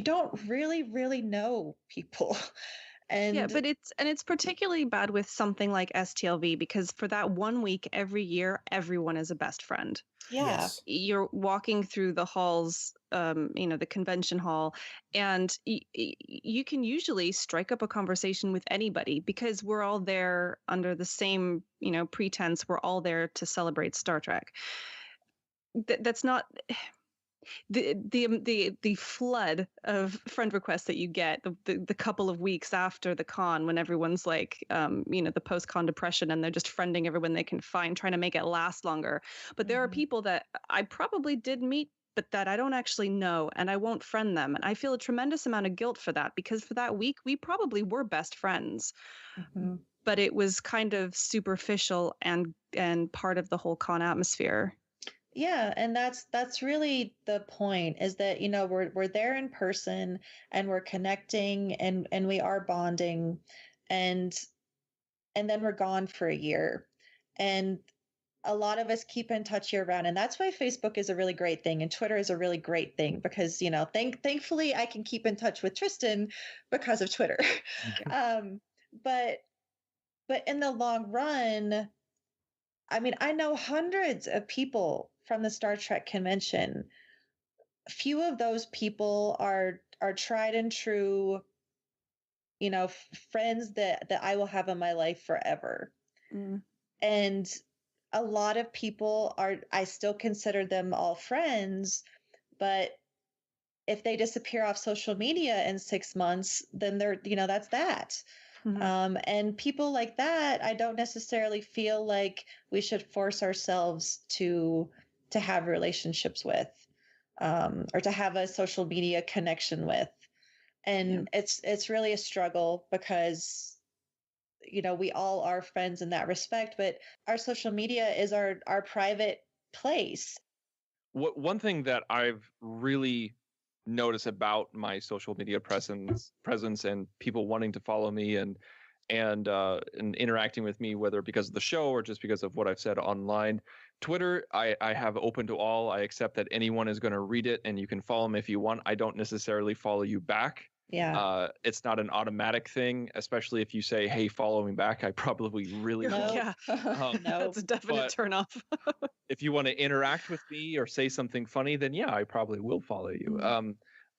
don't really know people. Yeah, And but it's particularly bad with something like STLV because for that 1 week every year, everyone is a best friend. yeah. Yes. You're walking through the halls, the convention hall, and you can usually strike up a conversation with anybody because we're all there under the same, pretense. We're all there to celebrate Star Trek. That's not the flood of friend requests that you get the couple of weeks after the con when everyone's like the post-con depression and they're just friending everyone they can find trying to make it last longer. But there are people that I probably did meet but that I don't actually know and I won't friend them, and I feel a tremendous amount of guilt for that because for that week we probably were best friends. But it was kind of superficial and part of the whole con atmosphere. Yeah, and that's really the point, is that we're there in person and we're connecting and we are bonding, and then we're gone for a year. And a lot of us keep in touch year round, and that's why Facebook is a really great thing and Twitter is a really great thing, because thankfully I can keep in touch with Tristan because of Twitter. But in the long run, I mean, I know hundreds of people from the Star Trek convention. Few of those people are tried and true, friends that I will have in my life forever. And a lot of people I still consider them all friends, but if they disappear off social media in 6 months, then they're, that's that. And people like that, I don't necessarily feel like we should force ourselves to have relationships with, or to have a social media connection with. And it's really a struggle because, we all are friends in that respect, but our social media is our private place. One thing that I've really noticed about my social media presence and people wanting to follow me and interacting with me, whether because of the show or just because of what I've said online. Twitter, I have open to all. I accept that anyone is going to read it and you can follow me if you want. I don't necessarily follow you back. Yeah. It's not an automatic thing, especially if you say, hey, follow me back. I probably really won't. Yeah. No. That's a definite turn off. If you want to interact with me or say something funny, then yeah, I probably will follow you.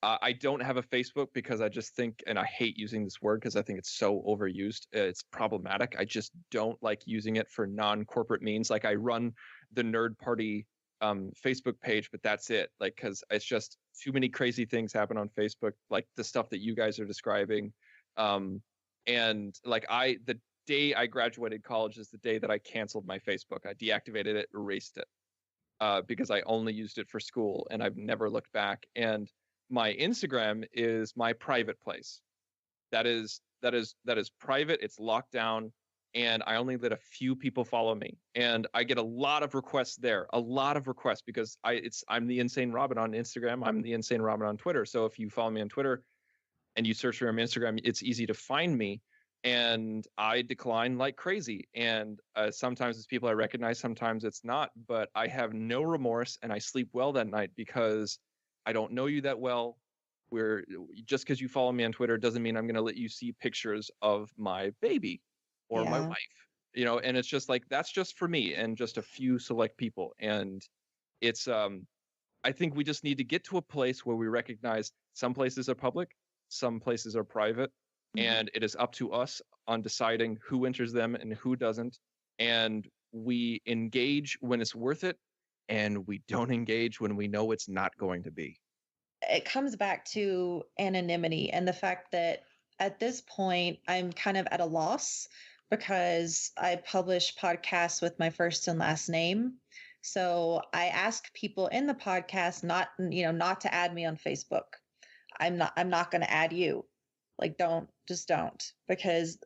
I don't have a Facebook because I just think, and I hate using this word because I think it's so overused. It's problematic. I just don't like using it for non-corporate means. Like I run the Nerd Party Facebook page, but that's it. Like, because it's just too many crazy things happen on Facebook, like the stuff that you guys are describing. And like the day I graduated college is the day that I canceled my Facebook. I deactivated it, erased it, because I only used it for school and I've never looked back. And my Instagram is my private place. That is private. It's locked down, and I only let a few people follow me. And I get a lot of requests there, because I'm the Insane Robin on Instagram. I'm the Insane Robin on Twitter. So if you follow me on Twitter and you search for me on Instagram, it's easy to find me. And I decline like crazy. And sometimes it's people I recognize, sometimes it's not. But I have no remorse, and I sleep well that night because I don't know you that well. Just because you follow me on Twitter doesn't mean I'm going to let you see pictures of my baby or my wife. And it's just like, that's just for me and just a few select people. And it's I think we just need to get to a place where we recognize some places are public, some places are private, and it is up to us on deciding who enters them and who doesn't. And we engage when it's worth it, and we don't engage when we know it's not going to be. It comes back to anonymity and the fact that at this point I'm kind of at a loss because I publish podcasts with my first and last name. So I ask people in the podcast not to add me on Facebook. I'm not going to add you. Like, don't, because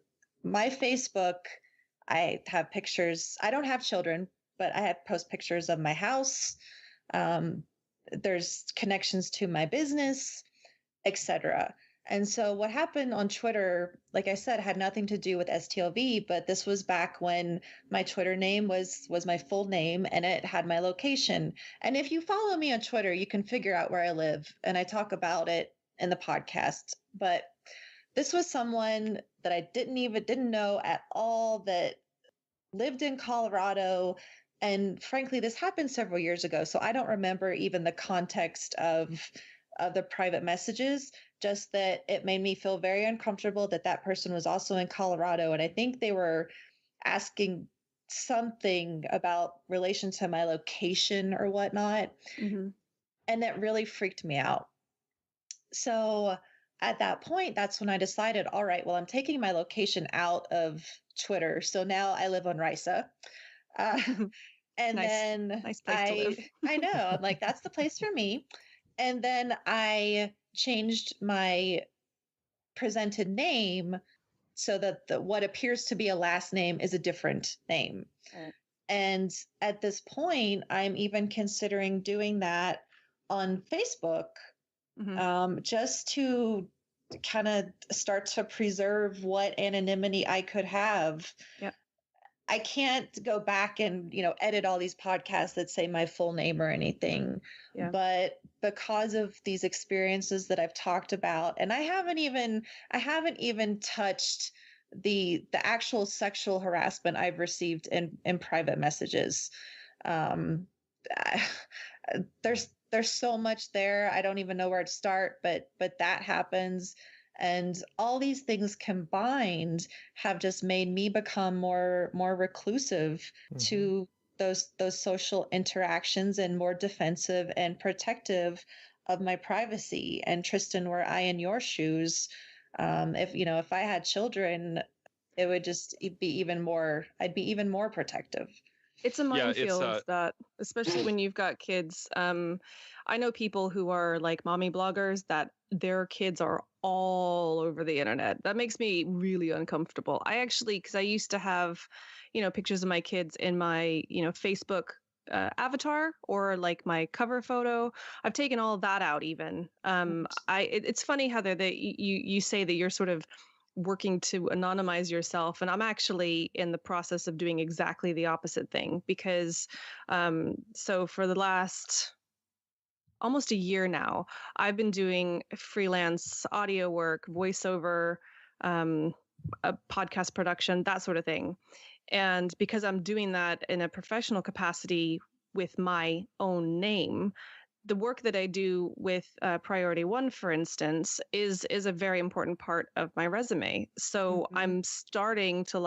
my Facebook, I have pictures. I don't have children, but I post pictures of my house. There's connections to my business, etc. And so what happened on Twitter, like I said, had nothing to do with STLV, but this was back when my Twitter name was my full name and it had my location. And if you follow me on Twitter, you can figure out where I live, and I talk about it in the podcast. But this was someone that I didn't know at all, that lived in Colorado. And frankly, this happened several years ago, so I don't remember even the context of the private messages, just that it made me feel very uncomfortable that that person was also in Colorado. And I think they were asking something about relation to my location or whatnot. Mm-hmm. And that really freaked me out. So at that point, that's when I decided, all right, well, I'm taking my location out of Twitter. So now I live on Risa. And Nice. then Nice place to live. I know, I'm like, that's the place for me. And then I changed my presented name so that what appears to be a last name is a different name. Right. And at this point, I'm even considering doing that on Facebook, just to kind of start to preserve what anonymity I could have. Yeah. I can't go back and, edit all these podcasts that say my full name or anything. Yeah. But because of these experiences that I've talked about, and I haven't even touched the actual sexual harassment I've received in private messages. There's so much there. I don't even know where to start, but that happens. And all these things combined have just made me become more reclusive to those social interactions, and more defensive and protective of my privacy. And Tristan, were I in your shoes, if I had children, it would just be even more, I'd be even more protective. It's a minefield, that, especially when you've got kids. I know people who are like mommy bloggers that their kids are all over the internet. That makes me really uncomfortable. Because I used to have, pictures of my kids in my, Facebook avatar, or like my cover photo. I've taken all that out even. It's funny how you say that you're sort of working to anonymize yourself, and I'm actually in the process of doing exactly the opposite thing, because so for the last almost a year now, I've been doing freelance audio work, voiceover, a podcast production, that sort of thing. And because I'm doing that in a professional capacity with my own name, the work that I do with Priority One, for instance, is a very important part of my resume. So I'm starting to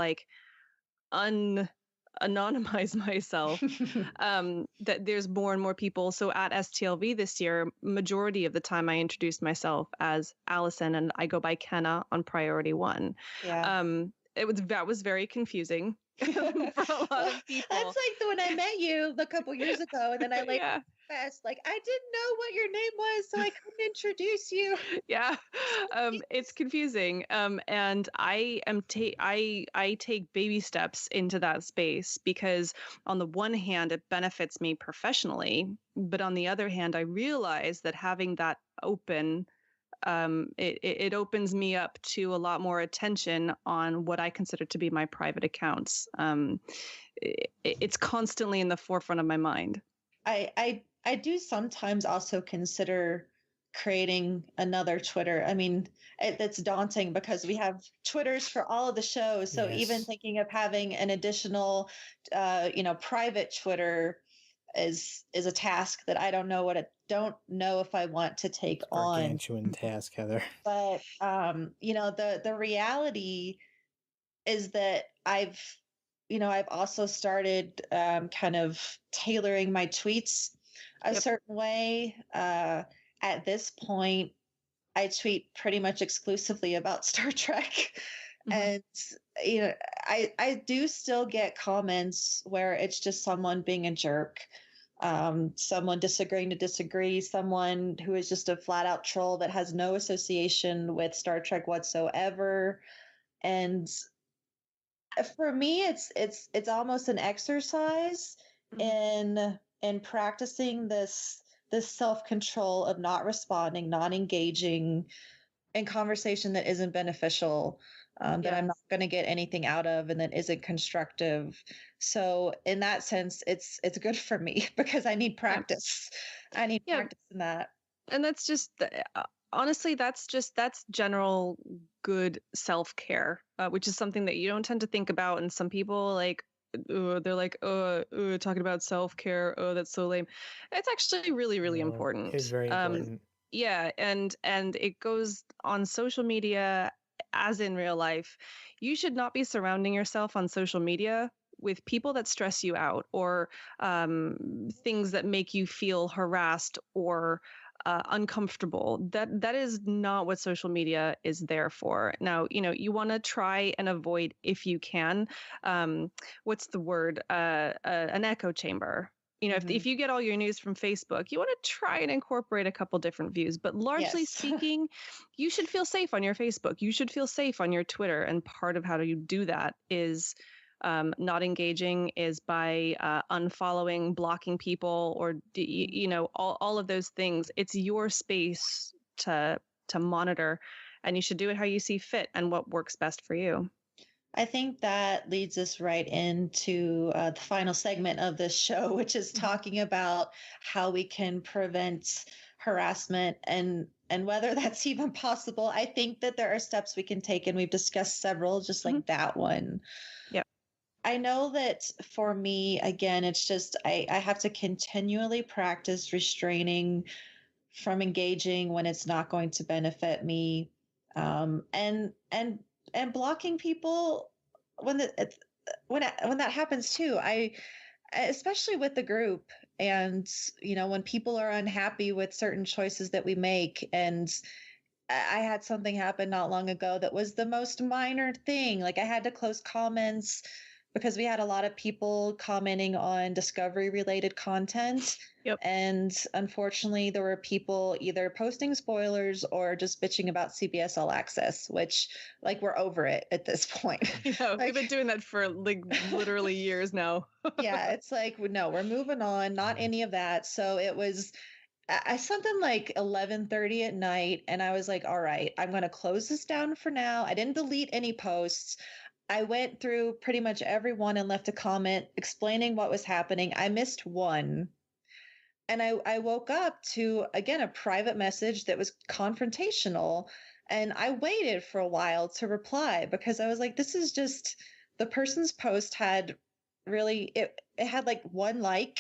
anonymize myself. That there's more and more people. So at STLV this year, majority of the time I introduced myself as Allison, and I go by Kenna on Priority One. Yeah. That was very confusing for a lot of people. That's like when I met you a couple years ago, and then I confessed, I didn't know what your name was, so I couldn't introduce you. Yeah, it's confusing. And I take baby steps into that space, because on the one hand, it benefits me professionally, but on the other hand, I realize that having that open, it opens me up to a lot more attention on what I consider to be my private accounts. It's constantly in the forefront of my mind. I do sometimes also consider creating another Twitter. I mean, it's daunting because we have Twitters for all of the shows. So even thinking of having an additional, private Twitter is a task that I don't know if I want to take on. Gargantuan task, Heather. But the reality is that I've also started kind of tailoring my tweets a certain way. At this point, I tweet pretty much exclusively about Star Trek. And, I do still get comments where it's just someone being a jerk, someone disagreeing to disagree, someone who is just a flat out troll that has no association with Star Trek whatsoever. And for me, it's almost an exercise in practicing this self-control of not responding, not engaging, in conversation that isn't beneficial, that I'm Yes. not going to get anything out of, and that isn't constructive. So in that sense, it's good for me because I need Yeah. practice. I need Yeah. practice in that. And that's just honestly, that's general good self-care, which is something that you don't tend to think about. And some people like, they're like, talking about self-care. Oh, that's so lame. It's actually really, really No, it's important. very important. Yeah, and it goes on social media as in real life. You should not be surrounding yourself on social media with people that stress you out, or things that make you feel harassed or uncomfortable. That is not what social media is there for. Now, you want to try and avoid, if you can, what's the word? An echo chamber. If you get all your news from Facebook, you want to try and incorporate a couple different views. But largely Yes. speaking, you should feel safe on your Facebook. You should feel safe on your Twitter. And part of how you do that is not engaging, is by unfollowing, blocking people, or all of those things. It's your space to monitor, and you should do it how you see fit and what works best for you. I think that leads us right into the final segment of this show, which is talking about how we can prevent harassment and whether that's even possible. I think that there are steps we can take, and we've discussed several, just like that one. Yep. I know that for me, again, it's just I have to continually practice restraining from engaging when it's not going to benefit me, and blocking people when when that happens too. I especially with the group, and when people are unhappy with certain choices that we make. And I had something happen not long ago that was the most minor thing. Like, I had to close comments because we had a lot of people commenting on Discovery related content. Yep. And unfortunately, there were people either posting spoilers or just bitching about CBS All Access, which, like, we're over it at this point. We've been doing that for like literally years now. Yeah, it's like, no, we're moving on, not any of that. So it was something like 11:30 at night, and I was like, all right, I'm going to close this down for now. I didn't delete any posts. I went through pretty much everyone and left a comment explaining what was happening. I missed one. And I woke up to, again, a private message that was confrontational. And I waited for a while to reply because I was like, this is just, the person's post had really, it had like one like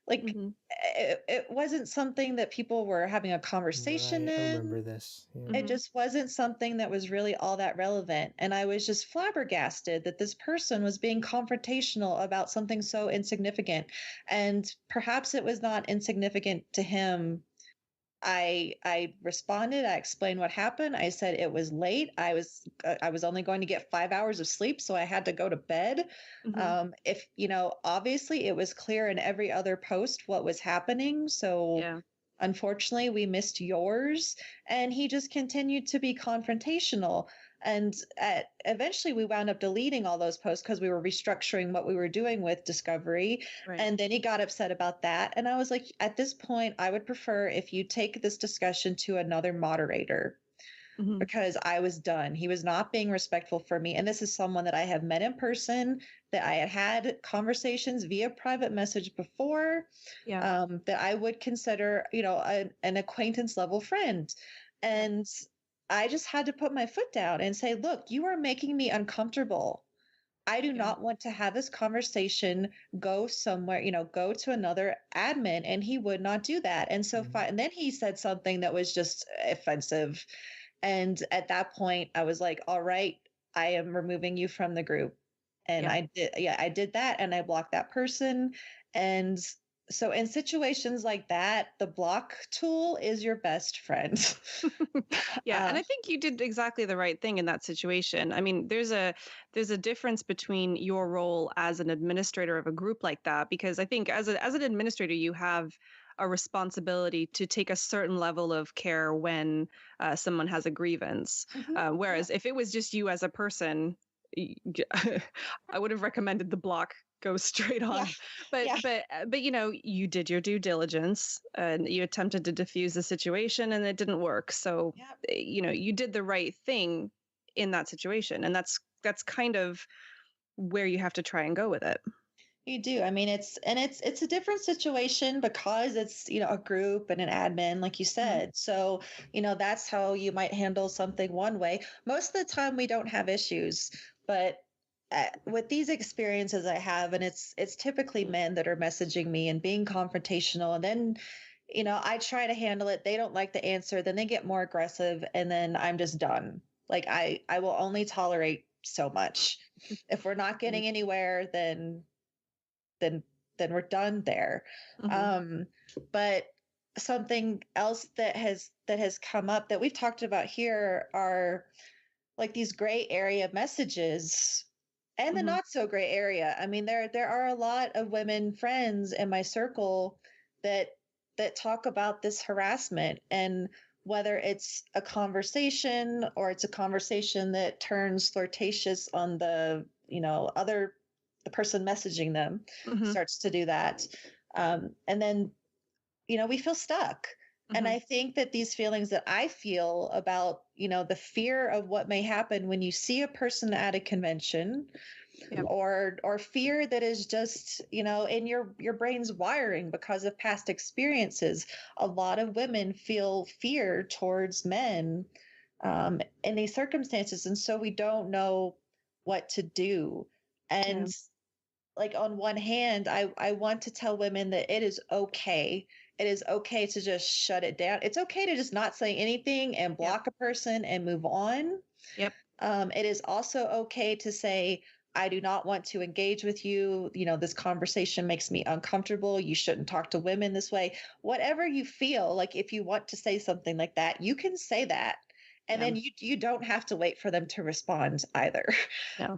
it wasn't something that people were having a conversation Right, I in. remember this. Yeah. It just wasn't something that was really all that relevant. And I was just flabbergasted that this person was being confrontational about something so insignificant. And perhaps it was not insignificant to him. I responded. I explained what happened. I said it was late. I was only going to get 5 hours of sleep, so I had to go to bed. If obviously it was clear in every other post what was happening. So Yeah. unfortunately, we missed yours. And he just continued to be confrontational. And eventually, we wound up deleting all those posts because we were restructuring what we were doing with Discovery. Right. And then he got upset about that. And I was like, at this point, I would prefer if you take this discussion to another moderator, because I was done. He was not being respectful for me. And this is someone that I have met in person, that I had conversations via private message before, Yeah. that I would consider, an acquaintance level friend. And I just had to put my foot down and say, look, you are making me uncomfortable. I do not want to have this conversation go somewhere, go to another admin. And he would not do that. And so, and then he said something that was just offensive. And at that point, I was like, all right, I am removing you from the group. And I did that, and I blocked that person. And so in situations like that, the block tool is your best friend. Yeah, and I think you did exactly the right thing in that situation. I mean, there's a difference between your role as an administrator of a group like that, because I think as an administrator, you have a responsibility to take a certain level of care when someone has a grievance. Whereas if it was just you as a person, I would have recommended the block go straight on. Yeah. But Yeah. but you know, you did your due diligence and you attempted to diffuse the situation and it didn't work. So Yep. you know, you did the right thing in that situation, and that's kind of where you have to try and go with it. You do. I mean, it's a different situation because it's, a group and an admin, like you said. So, that's how you might handle something one way. Most of the time we don't have issues, but with these experiences I have, and it's typically men that are messaging me and being confrontational, and then, I try to handle it. They don't like the answer, then they get more aggressive, and then I'm just done. Like I will only tolerate so much. If we're not getting anywhere, then we're done there. But something else that has come up that we've talked about here are like these gray area messages and the not so gray area. I mean, there are a lot of women friends in my circle that talk about this harassment, and whether it's a conversation or it's a conversation that turns flirtatious on the person messaging them starts to do that. And then, we feel stuck. And I think that these feelings that I feel about, the fear of what may happen when you see a person at a convention, or fear that is just, in your brain's wiring because of past experiences. A lot of women feel fear towards men in these circumstances. And so we don't know what to do. And like on one hand, I want to tell women that it is okay. It is okay to just shut it down. It's okay to just not say anything and block a person and move on. Yep. It is also okay to say, I do not want to engage with you. This conversation makes me uncomfortable. You shouldn't talk to women this way. Whatever you feel, like if you want to say something like that, you can say that. And then you don't have to wait for them to respond either. No.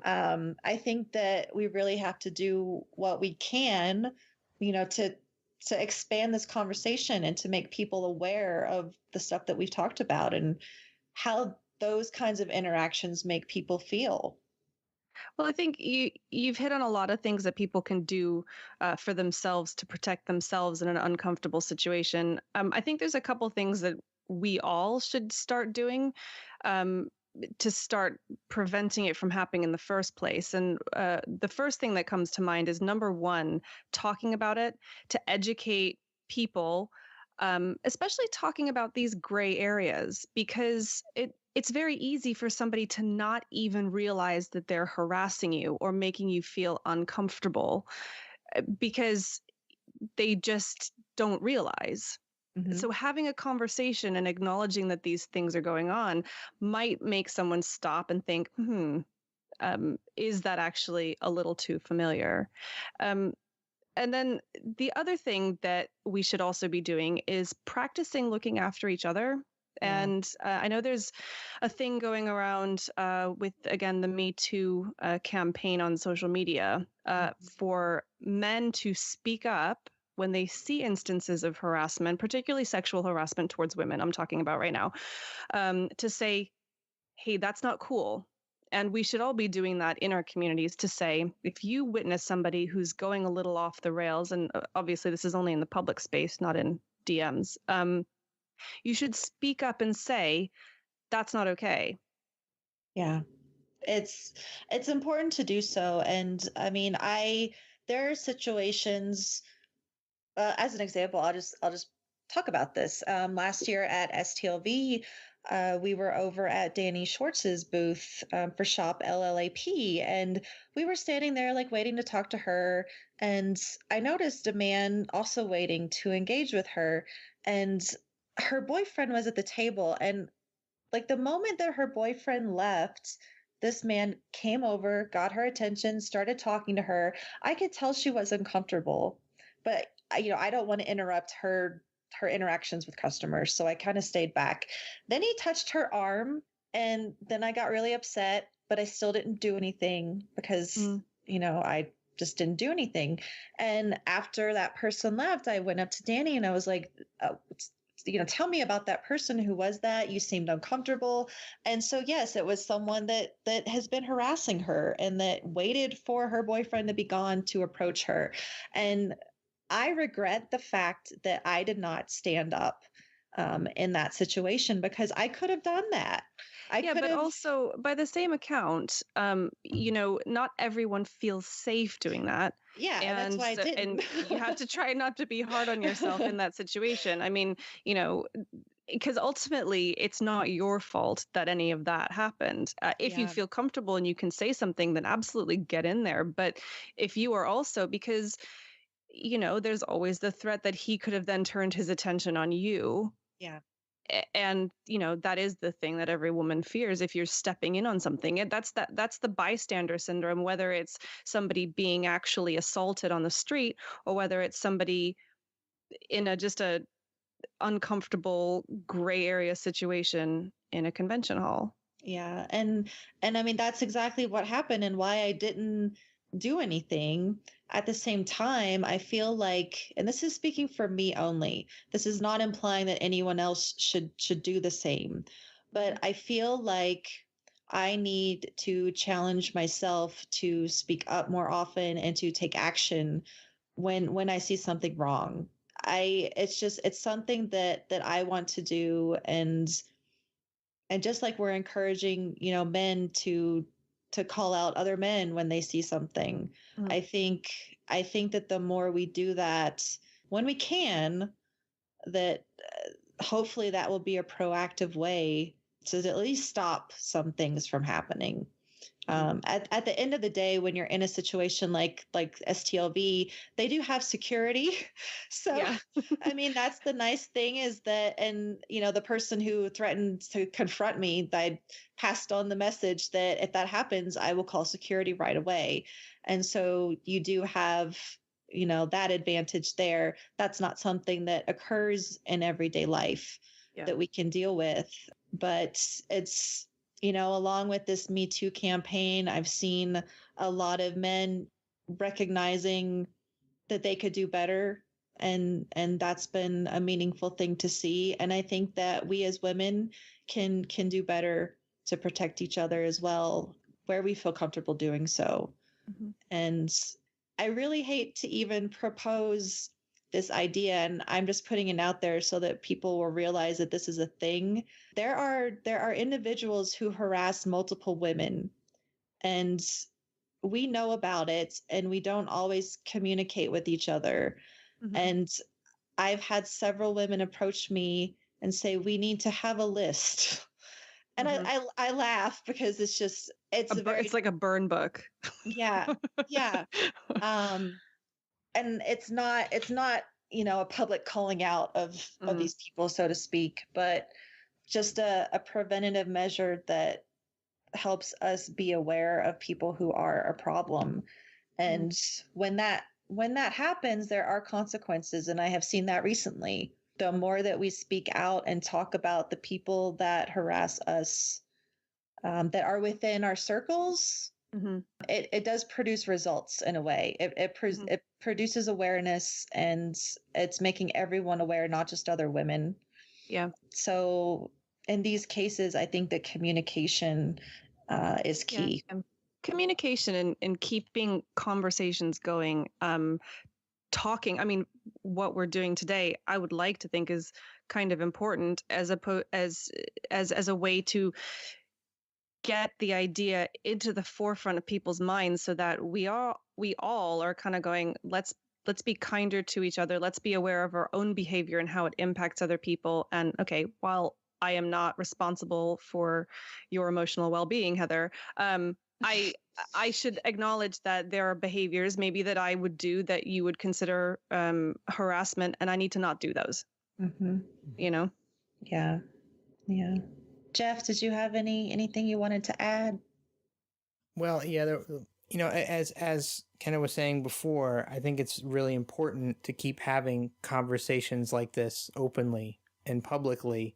I think that we really have to do what we can, to expand this conversation and to make people aware of the stuff that we've talked about and how those kinds of interactions make people feel. Well, I think you've hit on a lot of things that people can do for themselves to protect themselves in an uncomfortable situation. I think there's a couple things that we all should start doing to start preventing it from happening in the first place. And the first thing that comes to mind is, number one, talking about it, to educate people, especially talking about these gray areas, because it's very easy for somebody to not even realize that they're harassing you or making you feel uncomfortable because they just don't realize. So having a conversation and acknowledging that these things are going on might make someone stop and think, is that actually a little too familiar? And then the other thing that we should also be doing is practicing looking after each other. And I know there's a thing going around with, again, the Me Too campaign on social media for men to speak up when they see instances of harassment, particularly sexual harassment towards women, I'm talking about right now, to say, hey, that's not cool. And we should all be doing that in our communities to say, if you witness somebody who's going a little off the rails, and obviously this is only in the public space, not in DMs, you should speak up and say, that's not okay. Yeah, it's important to do so. And I mean, there are situations, as an example, I'll just talk about this. Last year at STLV, we were over at Danny Schwartz's booth for Shop LLAP, and we were standing there like waiting to talk to her. And I noticed a man also waiting to engage with her, and her boyfriend was at the table. And like the moment that her boyfriend left, this man came over, got her attention, started talking to her. I could tell she was uncomfortable, but I don't want to interrupt her interactions with customers, so I kind of stayed back. Then he touched her arm, and then I got really upset, but I still didn't do anything because I just didn't do anything. And after that person left, I went up to Danny and I was like, tell me about that person. Who was that? You seemed uncomfortable. And so, yes, it was someone that has been harassing her and that waited for her boyfriend to be gone to approach her. And I regret the fact that I did not stand up in that situation, because I could have done that. But also by the same account, not everyone feels safe doing that. Yeah, and that's why I didn't. And you have to try not to be hard on yourself in that situation. I mean, because ultimately it's not your fault that any of that happened. If you feel comfortable and you can say something, then absolutely get in there. But if you are also, because, there's always the threat that he could have then turned his attention on you. Yeah. And that is the thing that every woman fears if you're stepping in on something. That's the bystander syndrome, whether it's somebody being actually assaulted on the street or whether it's somebody in just a uncomfortable gray area situation in a convention hall. Yeah, and I mean that's exactly what happened and why I didn't do anything. At the same time, I feel like, and this is speaking for me only, this is not implying that anyone else should do the same, but I feel like I need to challenge myself to speak up more often and to take action when I see something wrong. It's something that I want to do, and just like we're encouraging, men to call out other men when they see something. Mhm. I think that the more we do that when we can, that hopefully that will be a proactive way to at least stop some things from happening. At the end of the day, when you're in a situation like STLV, they do have security. So, Yeah. I mean, that's the nice thing is that, and, the person who threatened to confront me, I passed on the message that if that happens, I will call security right away. And so you do have, that advantage there. That's not something that occurs in everyday life that we can deal with. But it's, along with this Me Too campaign, I've seen a lot of men recognizing that they could do better. And that's been a meaningful thing to see. And I think that we as women can do better to protect each other as well, where we feel comfortable doing so. Mm-hmm. And I really hate to even propose this idea, and I'm just putting it out there so that people will realize that this is a thing. There are individuals who harass multiple women, and we know about it, and we don't always communicate with each other. Mm-hmm. And I've had several women approach me and say, we need to have a list. And Mm-hmm. I laugh because it's like a burn book. Yeah. Yeah. And it's not, a public calling out of these people, so to speak, but just a preventative measure that helps us be aware of people who are a problem. And when that happens, there are consequences. And I have seen that recently. The more that we speak out and talk about the people that harass us, that are within our circles, it does produce results in a way. It produces awareness, and it's making everyone aware, not just other women. Yeah. So in these cases, I think that communication is key. Yeah. Communication and keeping conversations going. Talking. I mean, what we're doing today, I would like to think is kind of important as a way to get the idea into the forefront of people's minds, so that we all are kind of going, let's be kinder to each other. Let's be aware of our own behavior and how it impacts other people. And okay, while I am not responsible for your emotional well-being, Heather, I should acknowledge that there are behaviors maybe that I would do that you would consider harassment, and I need to not do those. Mm-hmm. Yeah. Jeff, did you have anything you wanted to add? Well, yeah, as Kenna was saying before, I think it's really important to keep having conversations like this openly and publicly,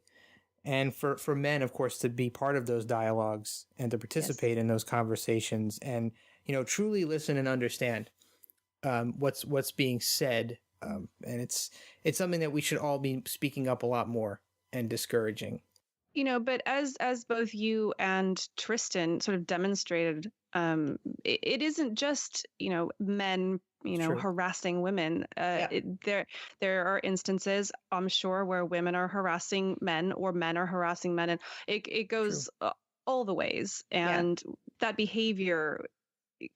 and for men, of course, to be part of those dialogues and to participate in those conversations, and truly listen and understand what's being said And it's something that we should all be speaking up a lot more and discouraging. But as both you and Tristan sort of demonstrated, it isn't just men harassing women. There are instances, I'm sure, where women are harassing men or men are harassing men, and it goes all the ways, and that behavior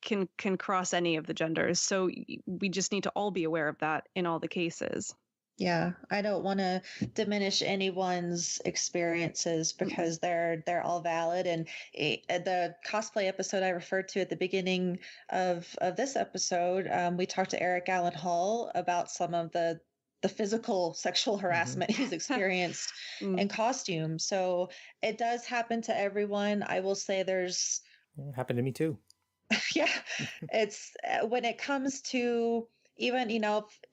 can cross any of the genders. So we just need to all be aware of that in all the cases. Yeah, I don't want to diminish anyone's experiences because they're all valid. And the cosplay episode I referred to at the beginning of this episode, we talked to Eric Allen Hall about some of the physical sexual harassment he's experienced in costume. So it does happen to everyone. I will say it happened to me too. Yeah, it's when it comes to even,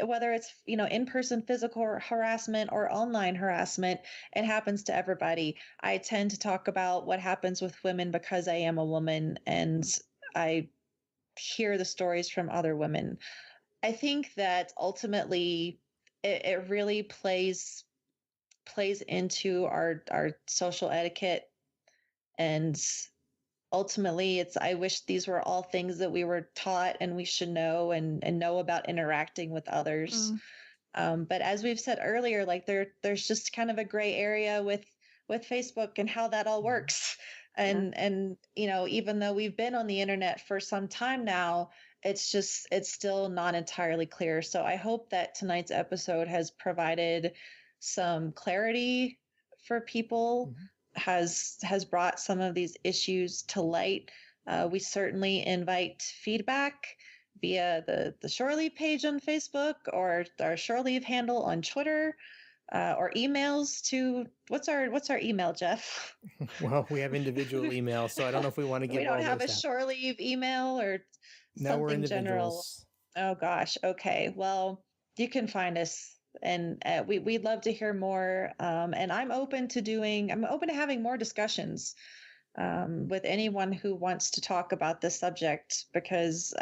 whether it's, in-person physical harassment or online harassment, it happens to everybody. I tend to talk about what happens with women because I am a woman and I hear the stories from other women. I think that ultimately it really plays into our social etiquette, and ultimately I wish these were all things that we were taught and we should know and know about interacting with others. But as we've said earlier, like there's just kind of a gray area with Facebook and how that all works. And even though we've been on the internet for some time now, it's still not entirely clear. So I hope that tonight's episode has provided some clarity for people, has brought some of these issues to light. We certainly invite feedback via the Shore Leave page on Facebook or our Shore Leave handle on Twitter, or emails to what's our email, Jeff? Well, we have individual emails, so I don't know if we want to give. We don't have a Shore Leave email or something general. Oh gosh. Okay. Well, you can find us. And we'd love to hear more. And I'm open to having more discussions with anyone who wants to talk about this subject, because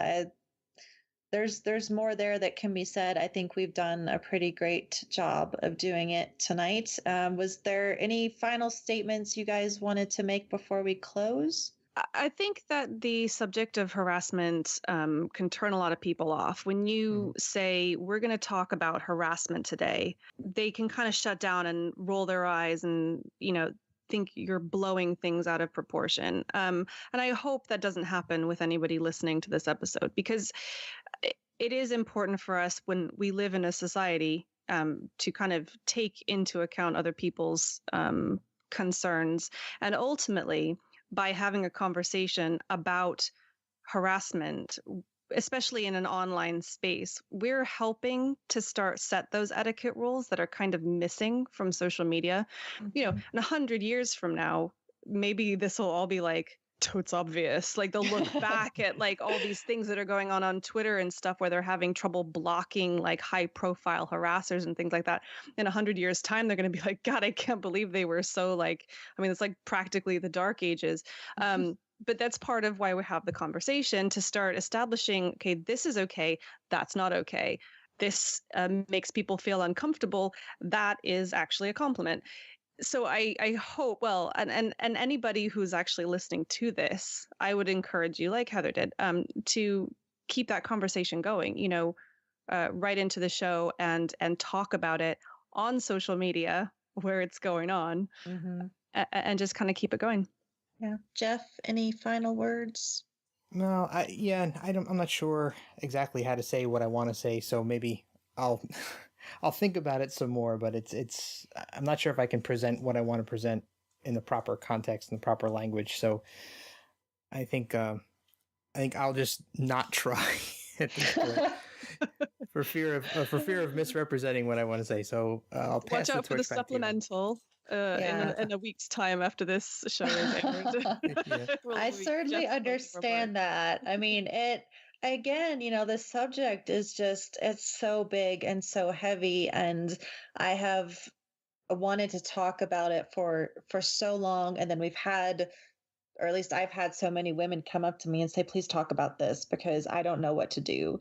there's more there that can be said. I think we've done a pretty great job of doing it tonight. Was there any final statements you guys wanted to make before we close? I think that the subject of harassment can turn a lot of people off. When you say, we're going to talk about harassment today, they can kind of shut down and roll their eyes and, think you're blowing things out of proportion. And I hope that doesn't happen with anybody listening to this episode, because it is important for us when we live in a society to kind of take into account other people's concerns. And ultimately, by having a conversation about harassment, especially in an online space, we're helping to set those etiquette rules that are kind of missing from social media. In 100 years from now, maybe this will all be like, totes obvious. Like they'll look back at like all these things that are going on Twitter and stuff where they're having trouble blocking like high profile harassers and things like that. In 100 years time, they're going to be like, God, I can't believe they were so it's like practically the dark ages. But that's part of why we have the conversation, to start establishing, okay, this is okay. That's not okay. This makes people feel uncomfortable. That is actually a compliment. So I hope, well, and anybody who's actually listening to this, I would encourage you, like Heather did, to keep that conversation going, right into the show and talk about it on social media where it's going on, and just kind of keep it going. Yeah. Jeff, any final words? No, I'm not sure exactly how to say what I want to say, so maybe I'll think about it some more, but I'm not sure if I can present what I want to present in the proper context and the proper language. So I think I'll just not try at this point for fear of misrepresenting what I want to say. So I'll pass. Watch out for the supplemental in a week's time after this show is aired. I certainly understand that. I mean, again, the subject is it's so big and so heavy, and I have wanted to talk about it for so long. And then we've had, or at least I've had, so many women come up to me and say, please talk about this because I don't know what to do.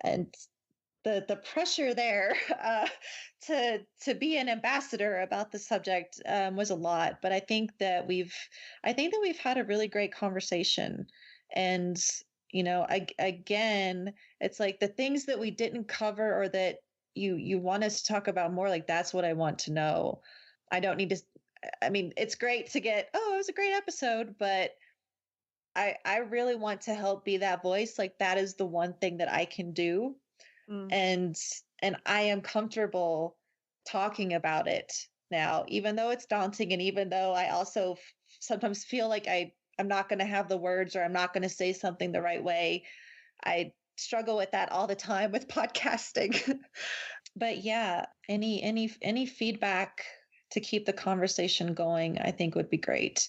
And the pressure there to be an ambassador about the subject was a lot. But I think that we've had a really great conversation, and again, it's like the things that we didn't cover or that you want us to talk about more. Like that's what I want to know. I don't need to. I mean, it's great to get. Oh, it was a great episode, but I really want to help be that voice. Like that is the one thing that I can do. And I am comfortable talking about it now, even though it's daunting, and even though I also sometimes feel like I'm not going to have the words, or I'm not going to say something the right way. I struggle with that all the time with podcasting. But yeah, any feedback to keep the conversation going, I think would be great.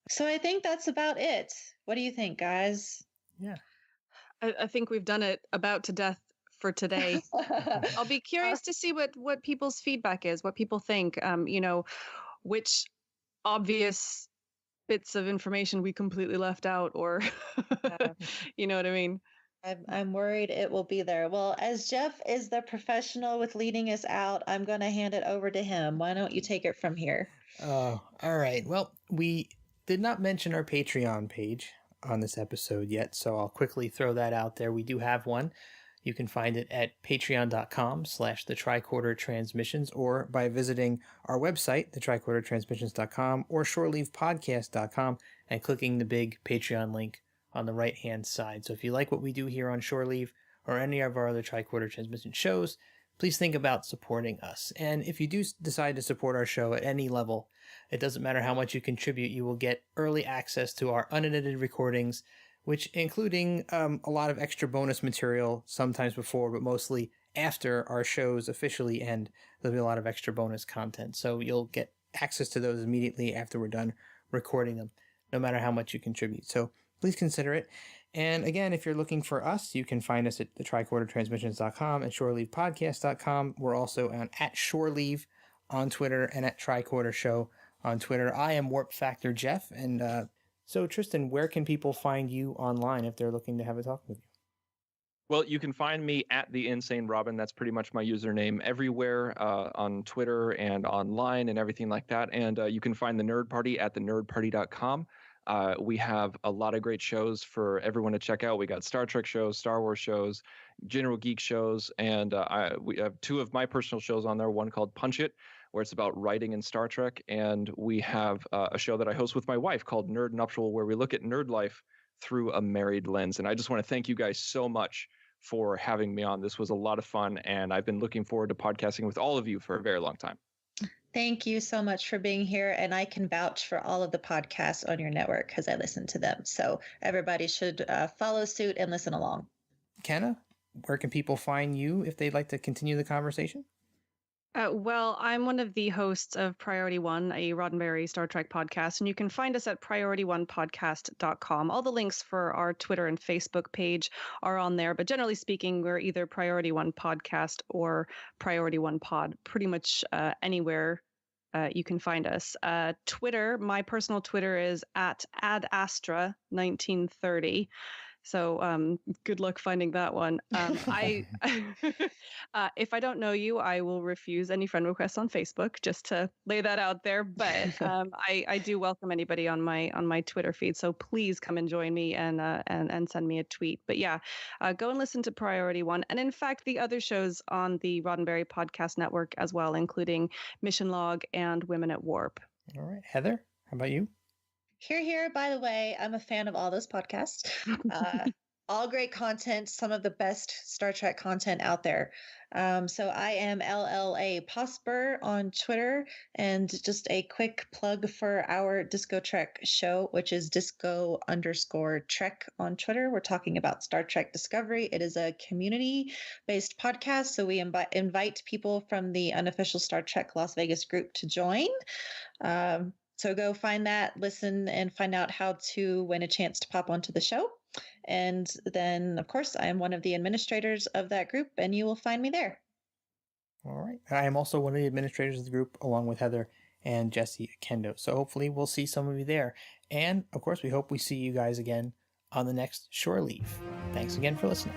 So I think that's about it. What do you think, guys? Yeah. I think we've done it about to death for today. I'll be curious to see what people's feedback is, what people think, which obvious bits of information we completely left out, or you know what I mean? I'm worried it will be there. Well, as Jeff is the professional with leading us out, I'm going to hand it over to him. Why don't you take it from here? Oh, all right. Well, we did not mention our Patreon page on this episode yet, so I'll quickly throw that out there. We do have one. You can find it at patreon.com/the Tricorder Transmissions, or by visiting our website, thetricordertransmissions.com, or shoreleavepodcast.com, and clicking the big Patreon link on the right-hand side. So if you like what we do here on Shore Leave or any of our other Tricorder Transmission shows, please think about supporting us. And if you do decide to support our show at any level, it doesn't matter how much you contribute, you will get early access to our unedited recordings, which including a lot of extra bonus material, sometimes before, but mostly after our shows officially end. There'll be a lot of extra bonus content. So you'll get access to those immediately after we're done recording them, no matter how much you contribute. So please consider it. And again, if you're looking for us, you can find us at thetricordertransmissions.com and shoreleavepodcast.com. We're also on at shoreleave on Twitter and at Tricorder Show on Twitter. I am Warp Factor Jeff. And so, Tristan, where can people find you online if they're looking to have a talk with you? Well, you can find me at the Insane Robin. That's pretty much my username everywhere on Twitter and online and everything like that. And you can find the Nerd Party at thenerdparty.com. We have a lot of great shows for everyone to check out. We got Star Trek shows, Star Wars shows, general geek shows, and we have two of my personal shows on there. One called Punch It, where it's about writing in Star Trek, and we have a show that I host with my wife called Nerd Nuptial, where we look at nerd life through a married lens. And I just want to thank you guys so much for having me on. This was a lot of fun, and I've been looking forward to podcasting with all of you for a very long time. Thank you so much for being here, and I can vouch for all of the podcasts on your network because I listen to them. So everybody should follow suit and listen along. Kenna, where can people find you if they'd like to continue the conversation? Well, I'm one of the hosts of Priority One, a Roddenberry Star Trek podcast, and you can find us at PriorityOnePodcast.com. All the links for our Twitter and Facebook page are on there, but generally speaking, we're either Priority One Podcast or Priority One Pod, pretty much anywhere you can find us. Twitter, my personal Twitter is at AdAstra1930. So good luck finding that one. If I don't know you, I will refuse any friend requests on Facebook, just to lay that out there. But I do welcome anybody on my Twitter feed. So please come and join me and send me a tweet. But yeah, go and listen to Priority One. And in fact, the other shows on the Roddenberry Podcast Network as well, including Mission Log and Women at Warp. All right. Heather, how about you? Here, by the way, I'm a fan of all those podcasts. All great content, some of the best Star Trek content out there. So I am LLA Posper on Twitter, and just a quick plug for our Disco Trek show, which is disco_trek on Twitter. We're talking about Star Trek Discovery. It is a community-based podcast, so we invite people from the unofficial Star Trek Las Vegas group to join. So go find that, listen, and find out how to win a chance to pop onto the show. And then, of course, I am one of the administrators of that group, and you will find me there. All right. I am also one of the administrators of the group, along with Heather and Jesse Akendo. So hopefully we'll see some of you there. And, of course, we hope we see you guys again on the next Shore Leave. Thanks again for listening.